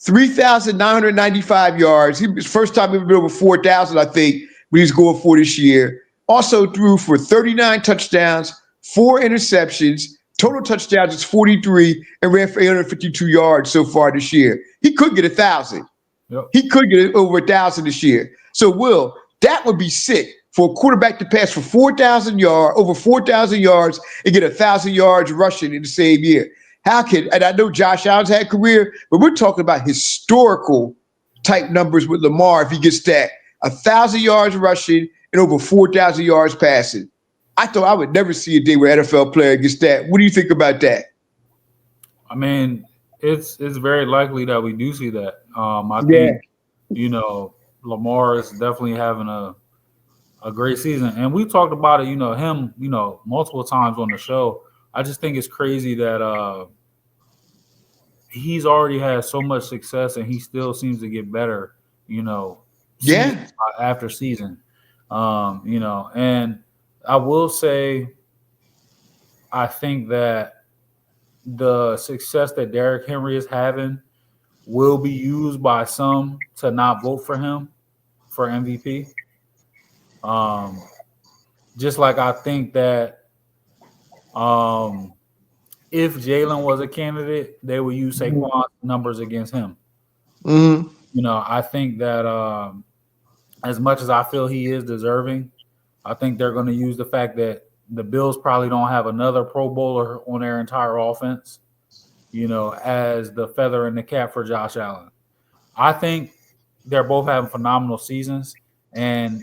3,995 yards. His first time he been over 4,000, I think, when he's going for this year. Also threw for 39 touchdowns, 4 interceptions. Total touchdowns is 43 and ran for 852 yards so far this year. He could get 1,000. Yep. He could get over 1,000 this year. So, Will, that would be sick for a quarterback to pass for over 4,000 yards and get 1,000 yards rushing in the same year. And I know Josh Allen's had a career, but we're talking about historical type numbers with Lamar if he gets that. 1,000 yards rushing and over 4,000 yards passing. I thought I would never see a day where an NFL player gets that. What do you think about that? I mean, it's very likely that we do see that. I think, you know, Lamar is definitely having a great season. And we talked about it, you know, him, you know, multiple times on the show. I just think it's crazy that he's already had so much success and he still seems to get better, you know, season after season. You know, and I will say I think that the success that Derrick Henry is having will be used by some to not vote for him for MVP. Um, just like I think that um, if Jalen was a candidate, they would use Saquon's numbers against him. Mm-hmm. I think that as much as I feel he is deserving, I think they're going to use the fact that the Bills probably don't have another Pro Bowler on their entire offense, as the feather in the cap for Josh Allen. I think they're both having phenomenal seasons, and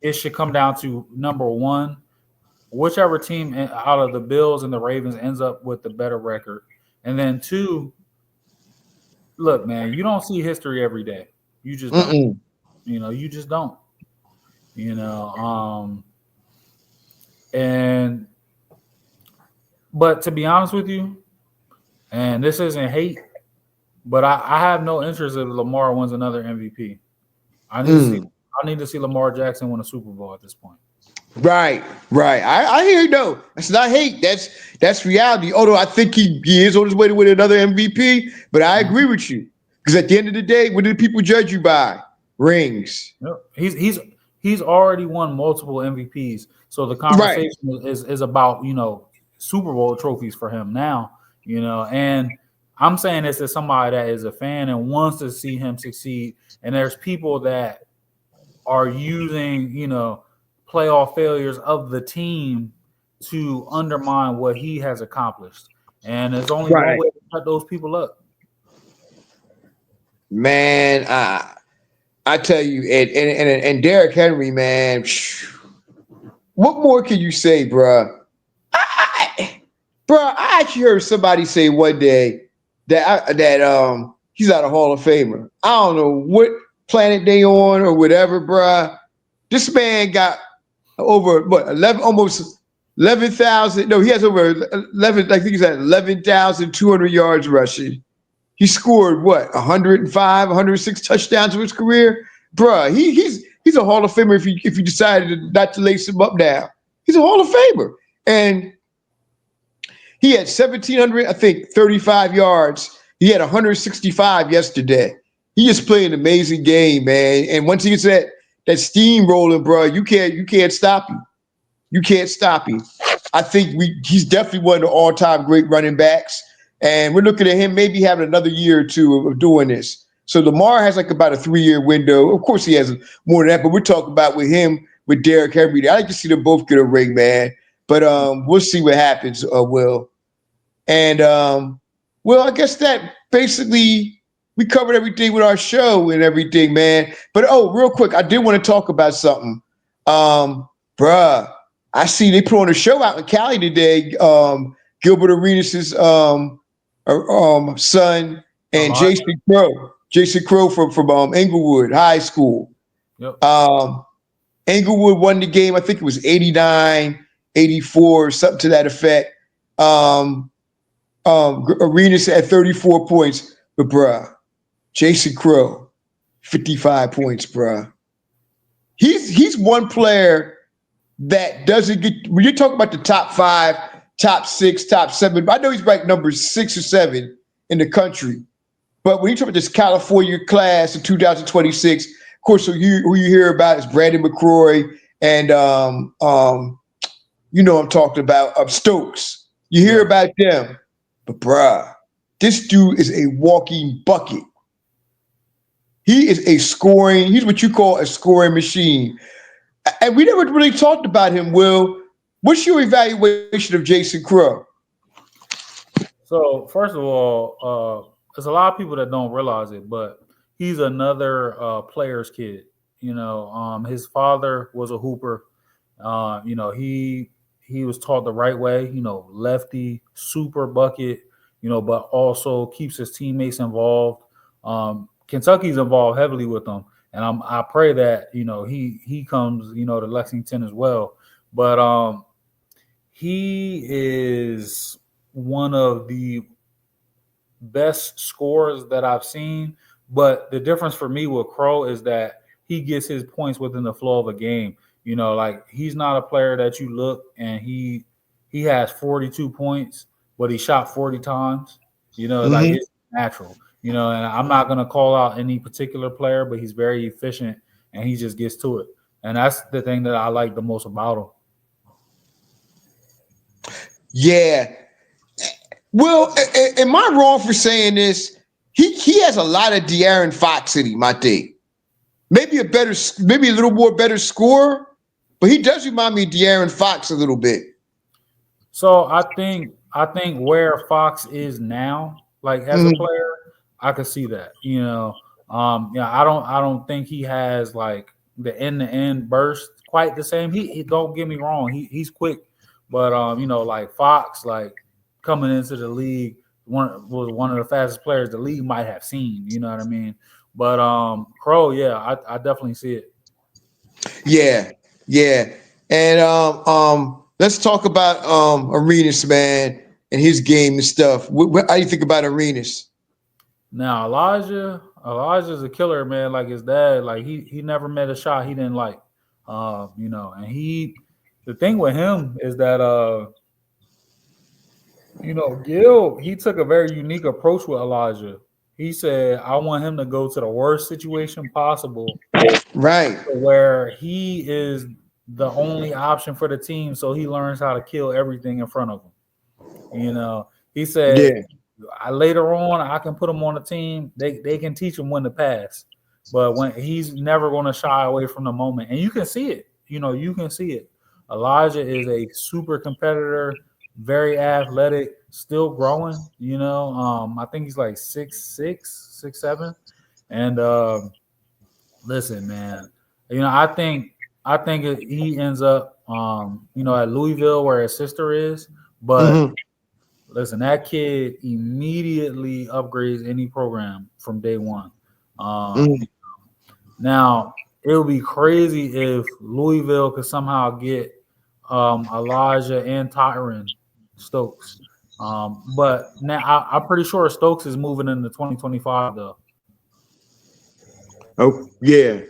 it should come down to number one, whichever team out of the Bills and the Ravens ends up with the better record. And then two, look, man, you don't see history every day. You just don't. Mm-mm. You just don't. You know, um, and but to be honest with you, and this isn't hate, but I have no interest if Lamar wins another MVP. I need to see Mm. I need to see Lamar Jackson win a Super Bowl at this point. Right, right. I hear you though. That's not hate. That's reality. Although I think he is on his way to win another MVP, but I agree with you. Because at the end of the day, what do people judge you by? Rings. Yep. He's already won multiple MVPs. So the Right. conversation is about, Super Bowl trophies for him now, and I'm saying this as somebody that is a fan and wants to see him succeed. And there's people that are using, playoff failures of the team to undermine what he has accomplished. And there's only one Right. way to cut those people up. Man, I tell you, and Derrick Henry, man, what more can you say, bruh? Bruh, I actually heard somebody say one day that he's not a Hall of Famer. I don't know what planet they on or whatever, bruh. This man got over what 11, almost 11,000. No, he has over 11. I think he's at 11,200 yards rushing. He scored what 105, 106 touchdowns in his career, bruh. He's a Hall of Famer if you decided not to lace him up now. He's a Hall of Famer, and he had 1,700, I think, 35 yards. He had 165 yesterday. He just played an amazing game, man. And once he gets that steam rolling, bro, you can't stop him. You can't stop him. I think he's definitely one of the all-time great running backs. And we're looking at him maybe having another year or two of doing this. So Lamar has like about a 3-year window. Of course, he has more than that, but we're talking about with him, with Derrick Henry. I like to see them both get a ring, man. But we'll see what happens, Will. And well, I guess that basically we covered everything with our show and everything, man. But real quick, I did want to talk about something. Bruh, I see they put on a show out in Cali today. Gilbert Arenas' son and Alijah. Jason Crowe. Jason Crowe from Inglewood High School. Yep. Inglewood won the game. I think it was 89-84, something to that effect. Arenas had 34 points, but bruh, Jason Crowe, 55 points, bruh. He's one player that doesn't get when you're talking about the top 5, top 6, top 7. I know he's ranked number 6 or 7 in the country, but when you talk about this California class of 2026, of course, who you hear about is Brandon McCroy and I'm talking about Stokes. You hear about them. But bruh, this dude is a walking bucket. He's what you call a scoring machine. And we never really talked about him, Will. What's your evaluation of Jason Crowe? So first of all, there's a lot of people that don't realize it, but he's another player's kid. His father was a hooper. He was taught the right way. Lefty, super bucket. But also keeps his teammates involved. Kentucky's involved heavily with them, and I pray that he comes to Lexington as well. But he is one of the best scorers that I've seen. But the difference for me with Crowe is that he gets his points within the flow of a game. Like he's not a player that you look and he he has 42 points, but he shot 40 times. Like Mm-hmm. it's natural. And I'm not gonna call out any particular player, but he's very efficient and he just gets to it. And that's the thing that I like the most about him. Yeah. Well, am I wrong for saying this? He has a lot of De'Aaron Fox in him, I think. Maybe maybe a little more better scorer, but he does remind me of De'Aaron Fox a little bit. So I think where Fox is now, like as a Mm-hmm. player, I could see that. Yeah, I don't think he has like the end to end burst quite the same. He don't get me wrong, he's quick, but like Fox, like coming into the league, was one of the fastest players the league might have seen. You know what I mean? But Crowe, yeah, I definitely see it. Yeah, yeah. And let's talk about Arenas, man, and his game and stuff. How do you think about Arenas? Now Elijah's a killer, man. Like his dad, like he never met a shot he didn't like. And the thing with him is that Gil, he took a very unique approach with Elijah. He said, I want him to go to the worst situation possible Right. where he is the only option for the team, so he learns how to kill everything in front of him. He said, Yeah. later on, I can put him on the team. They can teach him when to pass, but when he's never going to shy away from the moment, and you can see it. You can see it. Elijah is a super competitor, very athletic, still growing. I think he's like 6'6", 6'7", and listen, man. I think he ends up, at Louisville where his sister is, but Mm-hmm. listen, that kid immediately upgrades any program from day one. Um, Mm-hmm. Now, it would be crazy if Louisville could somehow get Elijah and Tyron Stokes. But now I'm pretty sure Stokes is moving into 2025 though. Oh yeah.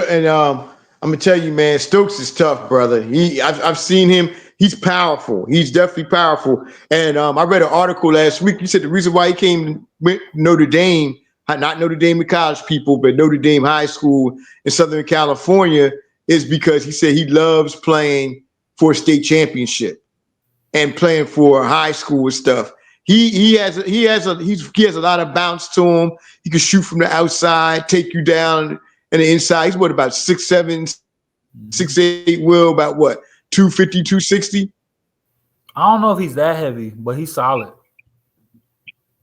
And I'm gonna tell you, man, Stokes is tough, brother. I've seen him. He's powerful. He's definitely powerful. And I read an article last week. He said the reason why he came went Notre Dame, not Notre Dame in college people, but Notre Dame High School in Southern California, is because he said he loves playing for a state championship and playing for high school and stuff. He has a lot of bounce to him. He can shoot from the outside, take you down and the inside. He's what about 6'7", 6'8", Will, about what, 250, 260? I don't know if he's that heavy, but he's solid.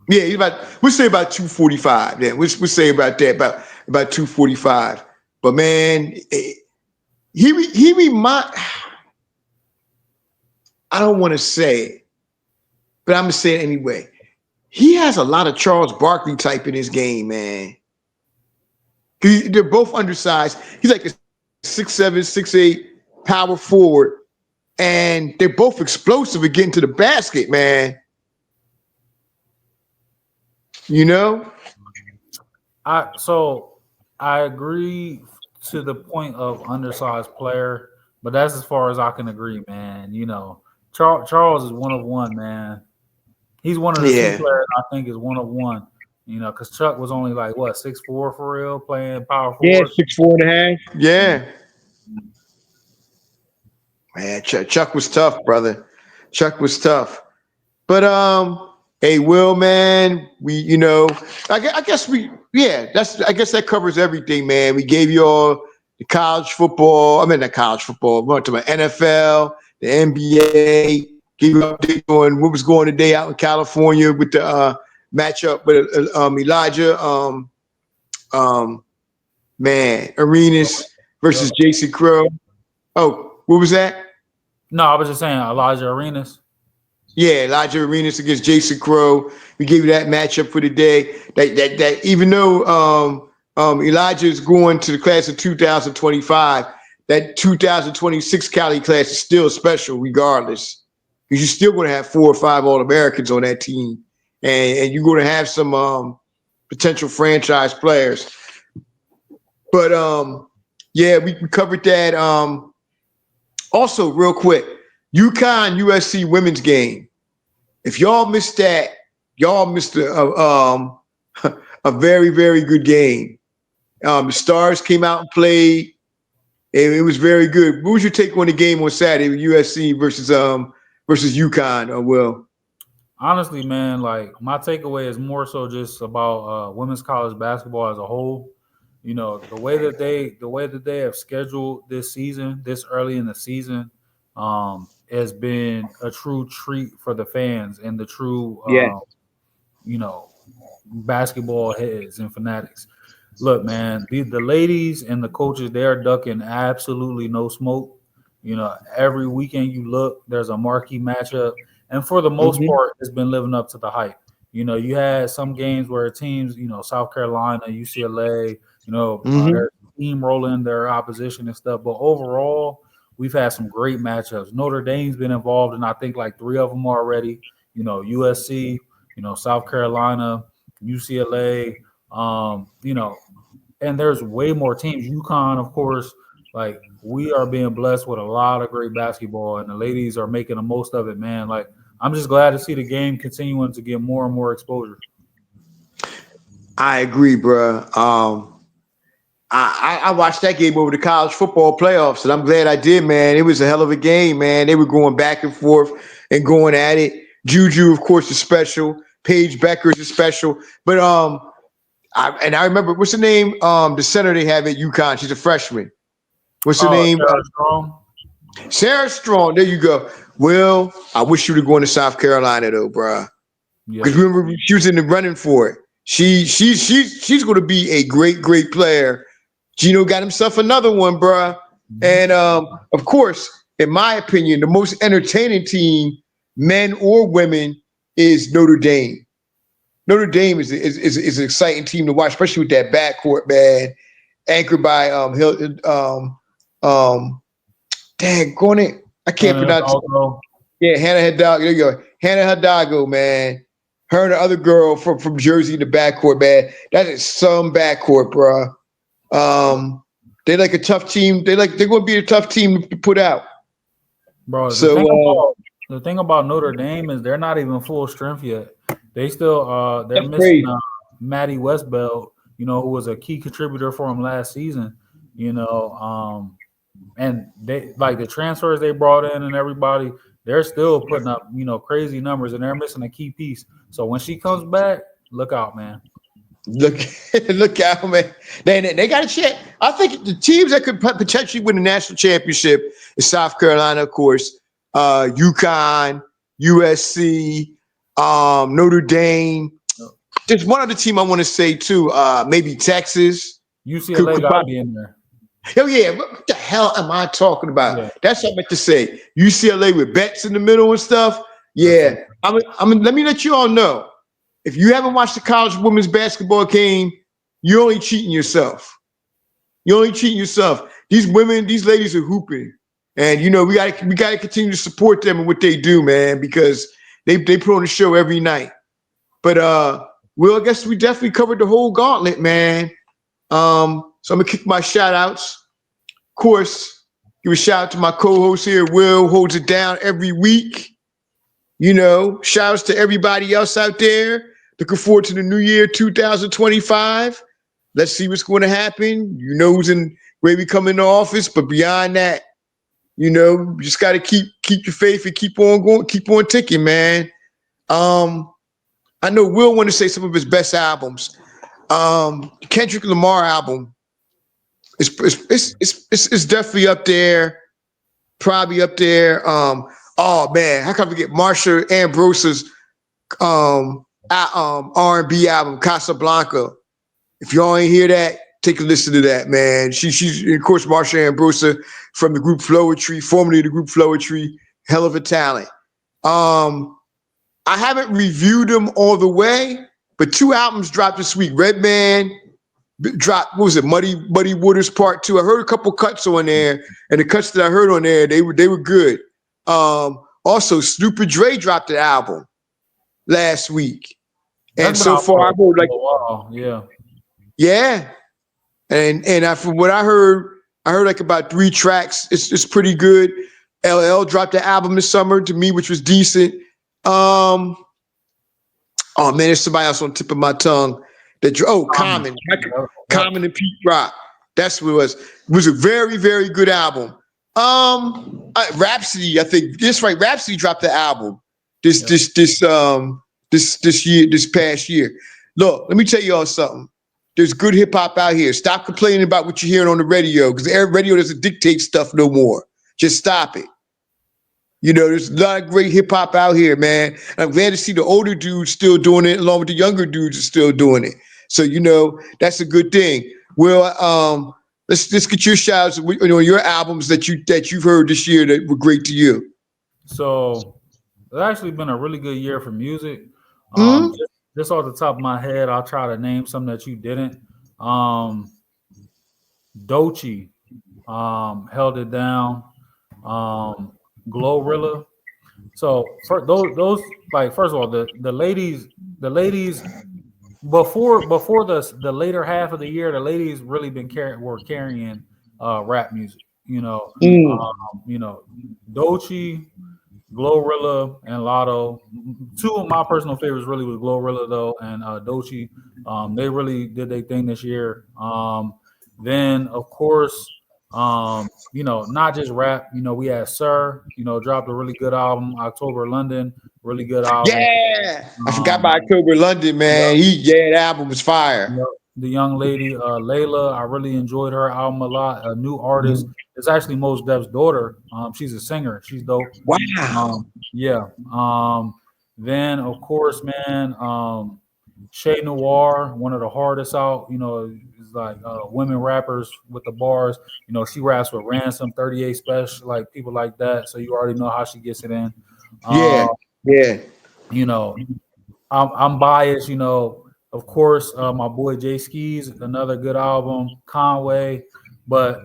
Yeah, we'll say about 245. Yeah, we'll say about that, about 245. But man, he remind I don't want to say it, but I'm gonna say it anyway. He has a lot of Charles Barkley type in his game, man. They're both undersized. He's like a 6'7", 6'8" power forward, and they're both explosive at getting to the basket, man. You know? I agree to the point of undersized player, but that's as far as I can agree, man. Charles is one of one, man. He's one of the few Yeah. players I think is one of one. Because Chuck was only like what 6'4" for real, playing power Yeah, forward. 6'4.5". Mhm. Yeah. Man, Chuck was tough, brother. Chuck was tough. But hey, Will, man, I guess I guess that covers everything, man. We gave you all the college football. I mean, not college football. We went to my NFL, the NBA. Gave you an update on what was going today out in California with the matchup with Elijah. Um, man, Arenas Yep. versus Jason Crowe. Oh, what was that? No, I was just saying Elijah Arenas. Yeah, Elijah Arenas against Jason Crowe. We gave you that matchup for the day. That even though Elijah is going to the class of 2025, that 2026 Cali class is still special regardless. Because you're still going to have 4 or 5 All-Americans on that team. And you're going to have some potential franchise players. But yeah, we covered that. Also, real quick, UConn USC women's game. If y'all missed that, y'all missed a very, very good game. The Stars came out and played, and it was very good. What was your take on the game on Saturday, USC versus UConn? Will? Honestly, man, like my takeaway is more so just about women's college basketball as a whole. You know, the way that they have scheduled this season, this early in the season, has been a true treat for the fans and the true, Yeah. you know, basketball heads and fanatics. Look, man, the ladies and the coaches, they are ducking absolutely no smoke. You know, every weekend you look, there's a marquee matchup. And for the most Mm-hmm. part, it's been living up to the hype. You know, you had some games where teams, South Carolina, UCLA, Mm-hmm. they're steamrolling their opposition and stuff. But overall, we've had some great matchups. Notre Dame's been involved in, I think, like three of them already. USC, South Carolina, UCLA, and there's way more teams. UConn, of course, like we are being blessed with a lot of great basketball, and the ladies are making the most of it, man. Like I'm just glad to see the game continuing to get more and more exposure. I agree, bro. I watched that game over the college football playoffs, and I'm glad I did, man. It was a hell of a game, man. They were going back and forth and going at it. Juju, of course, is special. Paige Becker is special. But I remember what's the name? The center they have at UConn. She's a freshman. What's her Oh, name? Sarah Strong. Sarah Strong. There you go. Well, I wish you would have gone to South Carolina though, bro. Yeah. Because remember she was in the running for it. She's going to be a great player. Gino got himself another one, bruh. Mhm. And of course, in my opinion, the most entertaining team, men or women, is Notre Dame. Notre Dame is an exciting team to watch, especially with that backcourt, man. Anchored by dang, going it. I can't Hannah pronounce it. Hidalgo. Yeah, Hannah Hidalgo. There you go. Hannah Hidalgo, man. Her and the other girl from Jersey in the backcourt, man. That is some backcourt, bro. They like a tough team. They're going to be a tough team to put out. Bro, the So thing about Notre Dame is they're not even full strength yet. They still they're that's missing crazy. Maddie Westbelt, who was a key contributor for them last season. And they like the transfers they brought in and everybody, they're still putting up, crazy numbers and they're missing a key piece. So when she comes back, look out, man. Look, look out, man. They got a chance. I think the teams that could potentially win the national championship is South Carolina, of course, UConn, USC, Notre Dame. There's one other team I want to say too. Maybe Texas. UCLA Could got to possibly, be in there. oh yeah, what the hell am I talking about? Yeah, That's what I meant to say. UCLA with bets in the middle and stuff. Yeah, absolutely. let me let you all know. If you haven't watched the college women's basketball game, you're only cheating yourself. You're only cheating yourself. These women, these ladies are hooping, and we gotta continue to support them and what they do, man, because they put on a show every night. But well, I guess we definitely covered the whole gauntlet, man. So I'm gonna kick my shout outs. Of course, give a shout out to my co-host here. Will holds it down every week. Shout outs to everybody else out there. Looking forward to the new year 2025. Let's see what's going to happen. Who's in where we come into office, but beyond that, you just got to keep your faith and keep on going, keep on ticking, man. I know Will want to say some of his best albums. Kendrick Lamar album it's definitely up there, probably up there. Oh man, how can I forget Marsha Ambrose's R&B album Casablanca? If y'all ain't hear that, take a listen to that, man. She's of course Marsha Ambrosa from the group Floetry, formerly the group Floetry, hell of a talent. I haven't reviewed them all the way, but two albums dropped this week. Redman dropped, what was it, Muddy Waters Part 2. I heard a couple cuts on there, and the cuts that I heard on there, they were good. Also, Snoop and Dre dropped an album last week. And That's been so out for far, I heard a like, while. Yeah. yeah. And from what I heard like about 3 tracks. It's pretty good. LL dropped the album this summer to me, which was decent. Um, oh man, there's somebody else on the tip of my tongue. Common. Common, Yep, yep, Common and Pete Rock. That's what it was. It was a very, very good album. Rhapsody, I think this right. Rhapsody dropped the album this yep. this this this year, this past year. Look, let me tell you all something. There's good hip hop out here. Stop complaining about what you're hearing on the radio because the radio doesn't dictate stuff no more. Just stop it. You know, there's a lot of great hip hop out here, man. I'm glad to see the older dudes still doing it, along with the younger dudes are still doing it. So you know, that's a good thing. Well, let's get your shouts. You know, your albums that you've heard this year that were great to you. So it's actually been a really good year for music. Hmm. Just off the top of my head, I'll try to name some that you didn't. Um, Dochi held it down. Um, Glorilla. So for those like first of all, the ladies before the later half of the year, the ladies really were carrying rap music. Mm. You know, Dochi, Glorilla, and Lotto. Two of my personal favorites really was Glorilla though, and Dochi. They really did their thing this year. Then of course, not just rap. We had Sir. Dropped a really good album. October London, really good album. Yeah, I forgot Um, about October London, man. The album was fire. Yep. The young lady, Layla, I really enjoyed her album a lot. A new artist. It's actually Mos Def's daughter. She's a singer. She's dope. Wow. Yeah. Then of course, man, Shay Noir, one of the hardest out. Is like women rappers with the bars. She raps with Ransom, 38 Special, like people like that. So you already know how she gets it in. Yeah, Um, yeah. you know, I'm biased. Of course, my boy Jay Skis, another good album, Conway, but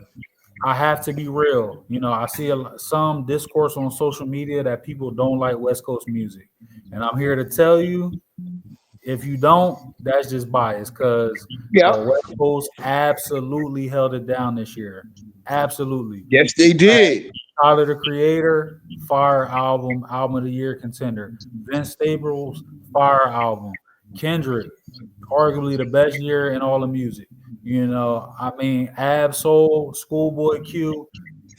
I have to be real. I see some discourse on social media that people don't like West Coast music, and I'm here to tell you, if you don't, that's just bias because the Yep. West Coast absolutely held it down this year. Absolutely. Yes, they did. Tyler the Creator, fire album of the year contender. Vince Staples, fire album. Kendrick, arguably the best year in all of music. I mean, Ab Soul, Schoolboy Q,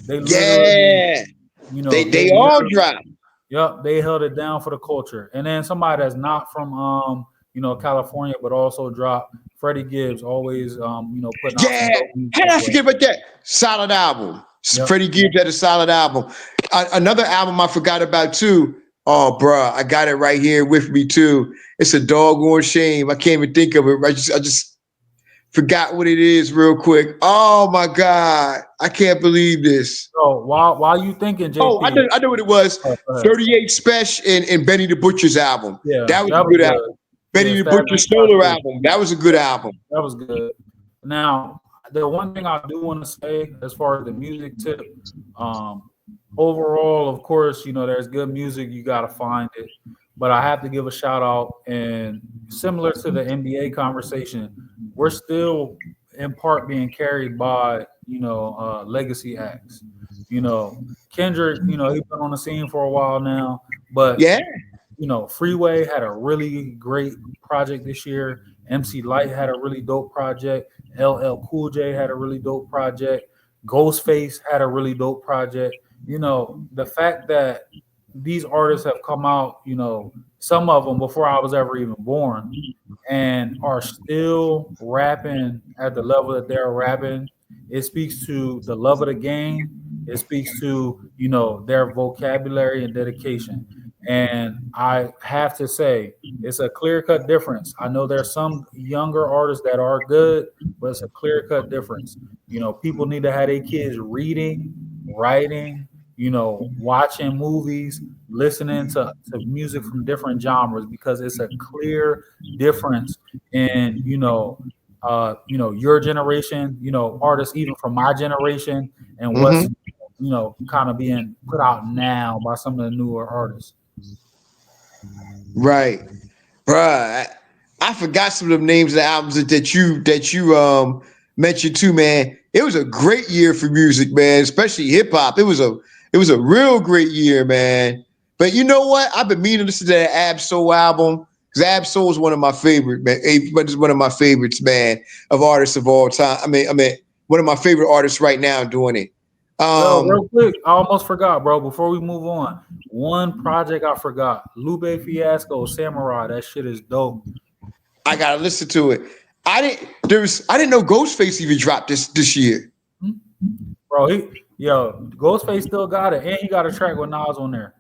they literally, Yeah. they They all literally, dropped. yep, they held it down for the culture. And then somebody that's not from, California, but also dropped Freddie Gibbs, always, putting out some Yeah. dope music How did as I well. forget about that? Solid album. Yep. Freddie Gibbs had a solid album. Another album I forgot about too. Oh, bruh, I got it right here with me too. It's a doggone shame. I can't even think of it. I just forgot what it is real quick. Oh my God. I can't believe this. So while you thinking, Oh, JP, I know what it was. oh, go ahead. 38 Special and Benny the Butcher's album. Yeah, That was that a was good good. album. Yeah, Benny the Stabbing Butcher's solo Prostitute. album. That was a good album. That was good. Now, the one thing I do want to say as far as the music tip, um, overall, of course, there's good music. You got to find it. But I have to give a shout out, and similar to the NBA conversation, we're still in part being carried by, legacy acts. Kendrick, he's been on the scene for a while now, but Yeah. Freeway had a really great project this year. MC Light had a really dope project. LL Cool J had a really dope project. Ghostface had a really dope project. The fact that these artists have come out, some of them before I was ever even born, and are still rapping at the level that they're rapping, it speaks to the love of the game. It speaks to, their vocabulary and dedication. And I have to say, it's a clear cut difference. I know there's some younger artists that are good, but it's a clear cut difference. People need to have their kids reading, writing, watching movies, listening to music from different genres because it's a clear difference in, your generation, artists even from my generation and what's, Hmm. kind of being put out now by some of the newer artists. Right. Bruh. I forgot some of the names of the albums that you mention too, man. It was a great year for music, man, especially hip hop. It was a real great year, man. But you know what? I've been meaning to listen to that Ab Soul album because Ab Soul is one of my favorite, man. But it's one of my favorites, man, of artists of all time. I mean, one of my favorite artists right now doing it. Yo, Um, real quick, I almost forgot, bro. Before we move on, one project I forgot: Lupe Fiasco, Samurai. That shit is dope, I gotta listen to it. I didn't know Ghostface even dropped this year. bro. Ghostface still got it, and he got a track with Nas on there.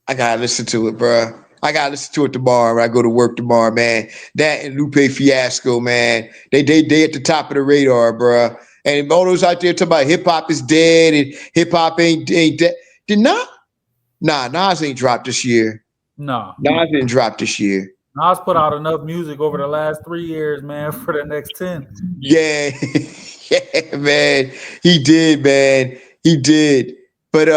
I gotta listen to it, bro. I gotta listen to it tomorrow when I go to work tomorrow, man. That and Lupe Fiasco, man. They at the top of the radar, bro. And all those out there talking about hip hop is dead and hip hop ain't dead. Did not? Nah, Nas ain't dropped this year. No, Nas didn't drop this year. Nas put out enough music over the last 3 years, man, for the next 10. Yeah, yeah, man. He did, man. He did. But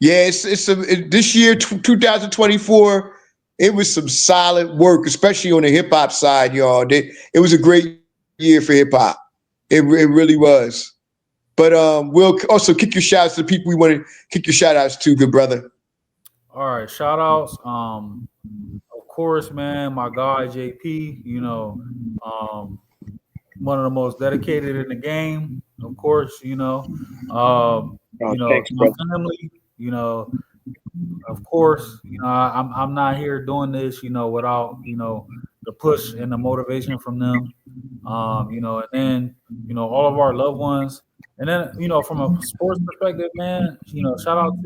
yeah, this year, 2024, it was some solid work, especially on the hip hop side, y'all. It was a great year for hip hop. It really was. But we'll also kick your shout outs to the people we want to kick your shout outs to, good brother. All right, shout outs. Of course, man, my guy JP, one of the most dedicated in the game. Of course, Oh, thanks, my brother. family, of course, I'm not here doing this, without, the push and the motivation from them. And then, all of our loved ones. And then, from a sports perspective, man, shout out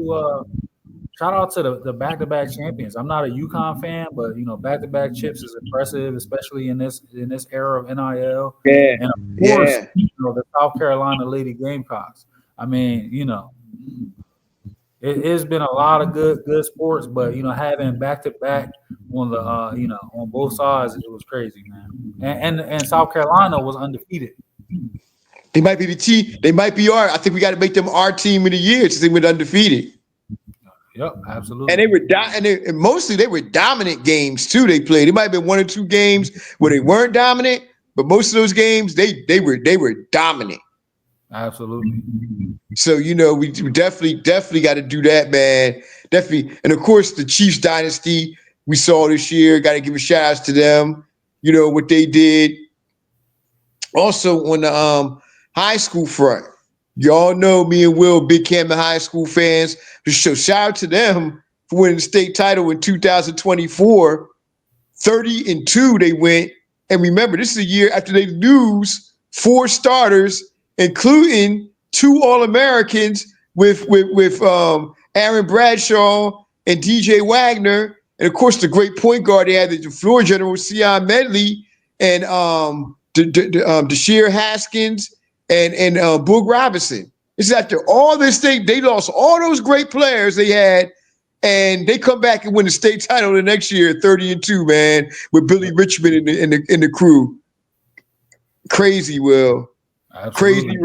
to the back-to-back champions. I'm not a UConn fan, but back-to-back chips is impressive, especially in this era of NIL. Yeah, And of course, yeah. the South Carolina Lady Gamecocks. I mean, it's been a lot of good sports, but having back-to-back on the on both sides, it was crazy, man. And South Carolina was undefeated. They might be the team. They might be our. I think we got to make them our team of the year since they went undefeated. Yep, And absolutely. and mostly they were dominant games too. They played. It might have been one or two games where they weren't dominant, but most of those games they were dominant. Absolutely. So we definitely got to do that, man. Definitely, and of course the Chiefs dynasty we saw this year. Got to give a shout outs to them. What they did. Also on the high school front, y'all know me and Will big Camden High School fans. So shout out to them for winning the state title in 2024. 30-2 they went. And remember, this is a year after they lose 4 starters, including 2 All-Americans with Aaron Bradshaw and DJ Wagner. And of course, the great point guard they had, the floor general, Sion Medley, and DeShare Haskins and Boog Robinson. This is after all this thing. They lost all those great players they had, and they come back and win the state title the next year, 30-2, man, with Billy Richmond in the crew. Crazy, Will. Absolutely.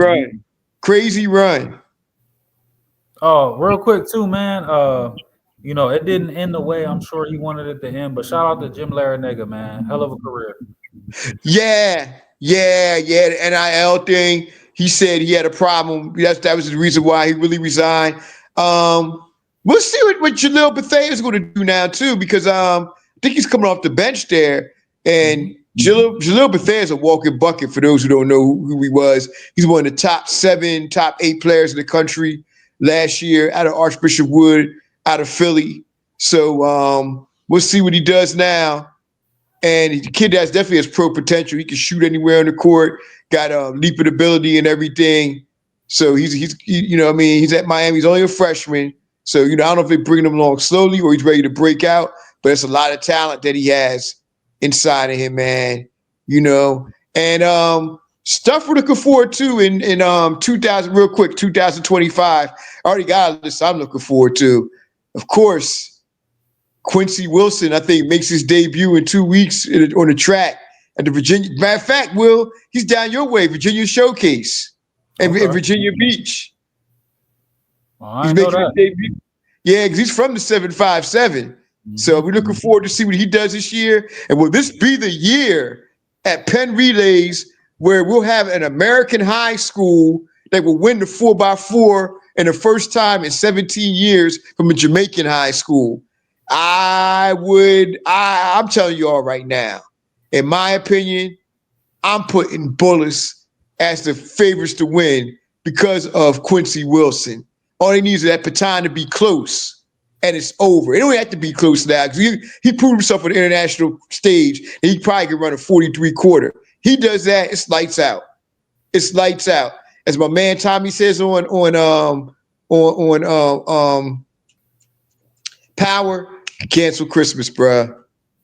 Crazy run. Oh, real quick too, man. It didn't end the way I'm sure he wanted it to end, but shout out to Jim Larinaga, man. Hell of a career. Yeah. The NIL thing. He said he had a problem. That was the reason why he really resigned. We'll see what Jalil Bethea is going to do now too, because I think he's coming off the bench there. And Jalil Bethea is a walking bucket for those who don't know who he was. He's one of the top 7, top 8 players in the country last year out of Archbishop Wood, out of Philly. So we'll see what he does now. And the kid that's definitely has pro potential. He can shoot anywhere on the court, got leaping ability and everything. So he's at Miami. He's only a freshman. So, I don't know if they're bringing him along slowly or he's ready to break out, but it's a lot of talent that he has inside of him, man. And stuff we're looking forward to in 2025. I already got a list I'm looking forward to. Of course, Quincy Wilson, I think, makes his debut in 2 weeks on the track at the Virginia. Matter of fact, Will, he's down your way, Virginia Showcase in Virginia Beach. He's making his debut. Yeah, because he's from the 757. Mm-hmm. So we're looking forward to see what he does this year. And will this be the year at Penn Relays where we'll have an American high school that will win the 4x4 in the first time in 17 years from a Jamaican high school. I'm telling you all right now, in my opinion, I'm putting Bullets as the favorites to win because of Quincy Wilson. All he needs is that baton to be close, and it's over. It don't have to be close now because he proved himself on the international stage, and he probably could run a 43 quarter. He does that, it's lights out. It's lights out. As my man Tommy says on Power, cancel Christmas, bruh.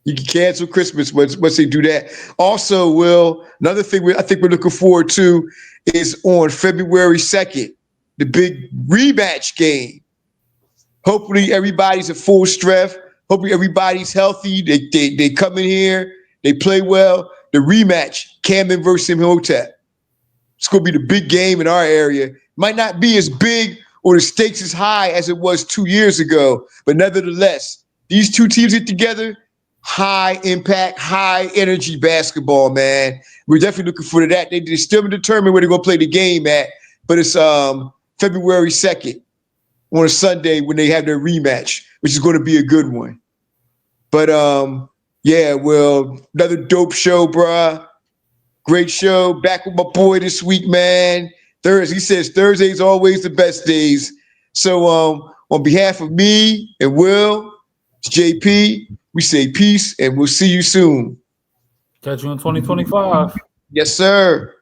You can cancel Christmas once they do that. Also, Will, another thing I think we're looking forward to is on February 2nd, the big rematch game. Hopefully everybody's at full strength. Hopefully everybody's healthy. They come in here, they play well. The rematch, Camden versus Imhotep. It's going to be the big game in our area. Might not be as big or the stakes as high as it was 2 years ago, but nevertheless, these two teams get together, high impact, high energy basketball, man. We're definitely looking forward to that. They still haven't determined where they're going to play the game at, but it's February 2nd on a Sunday when they have their rematch, which is going to be a good one. But yeah, well, another dope show, bruh. Great show. Back with my boy this week, man. He says Thursday's always the best days. So on behalf of me and Will, it's JP, we say peace and we'll see you soon. Catch you in 2025. Yes, sir.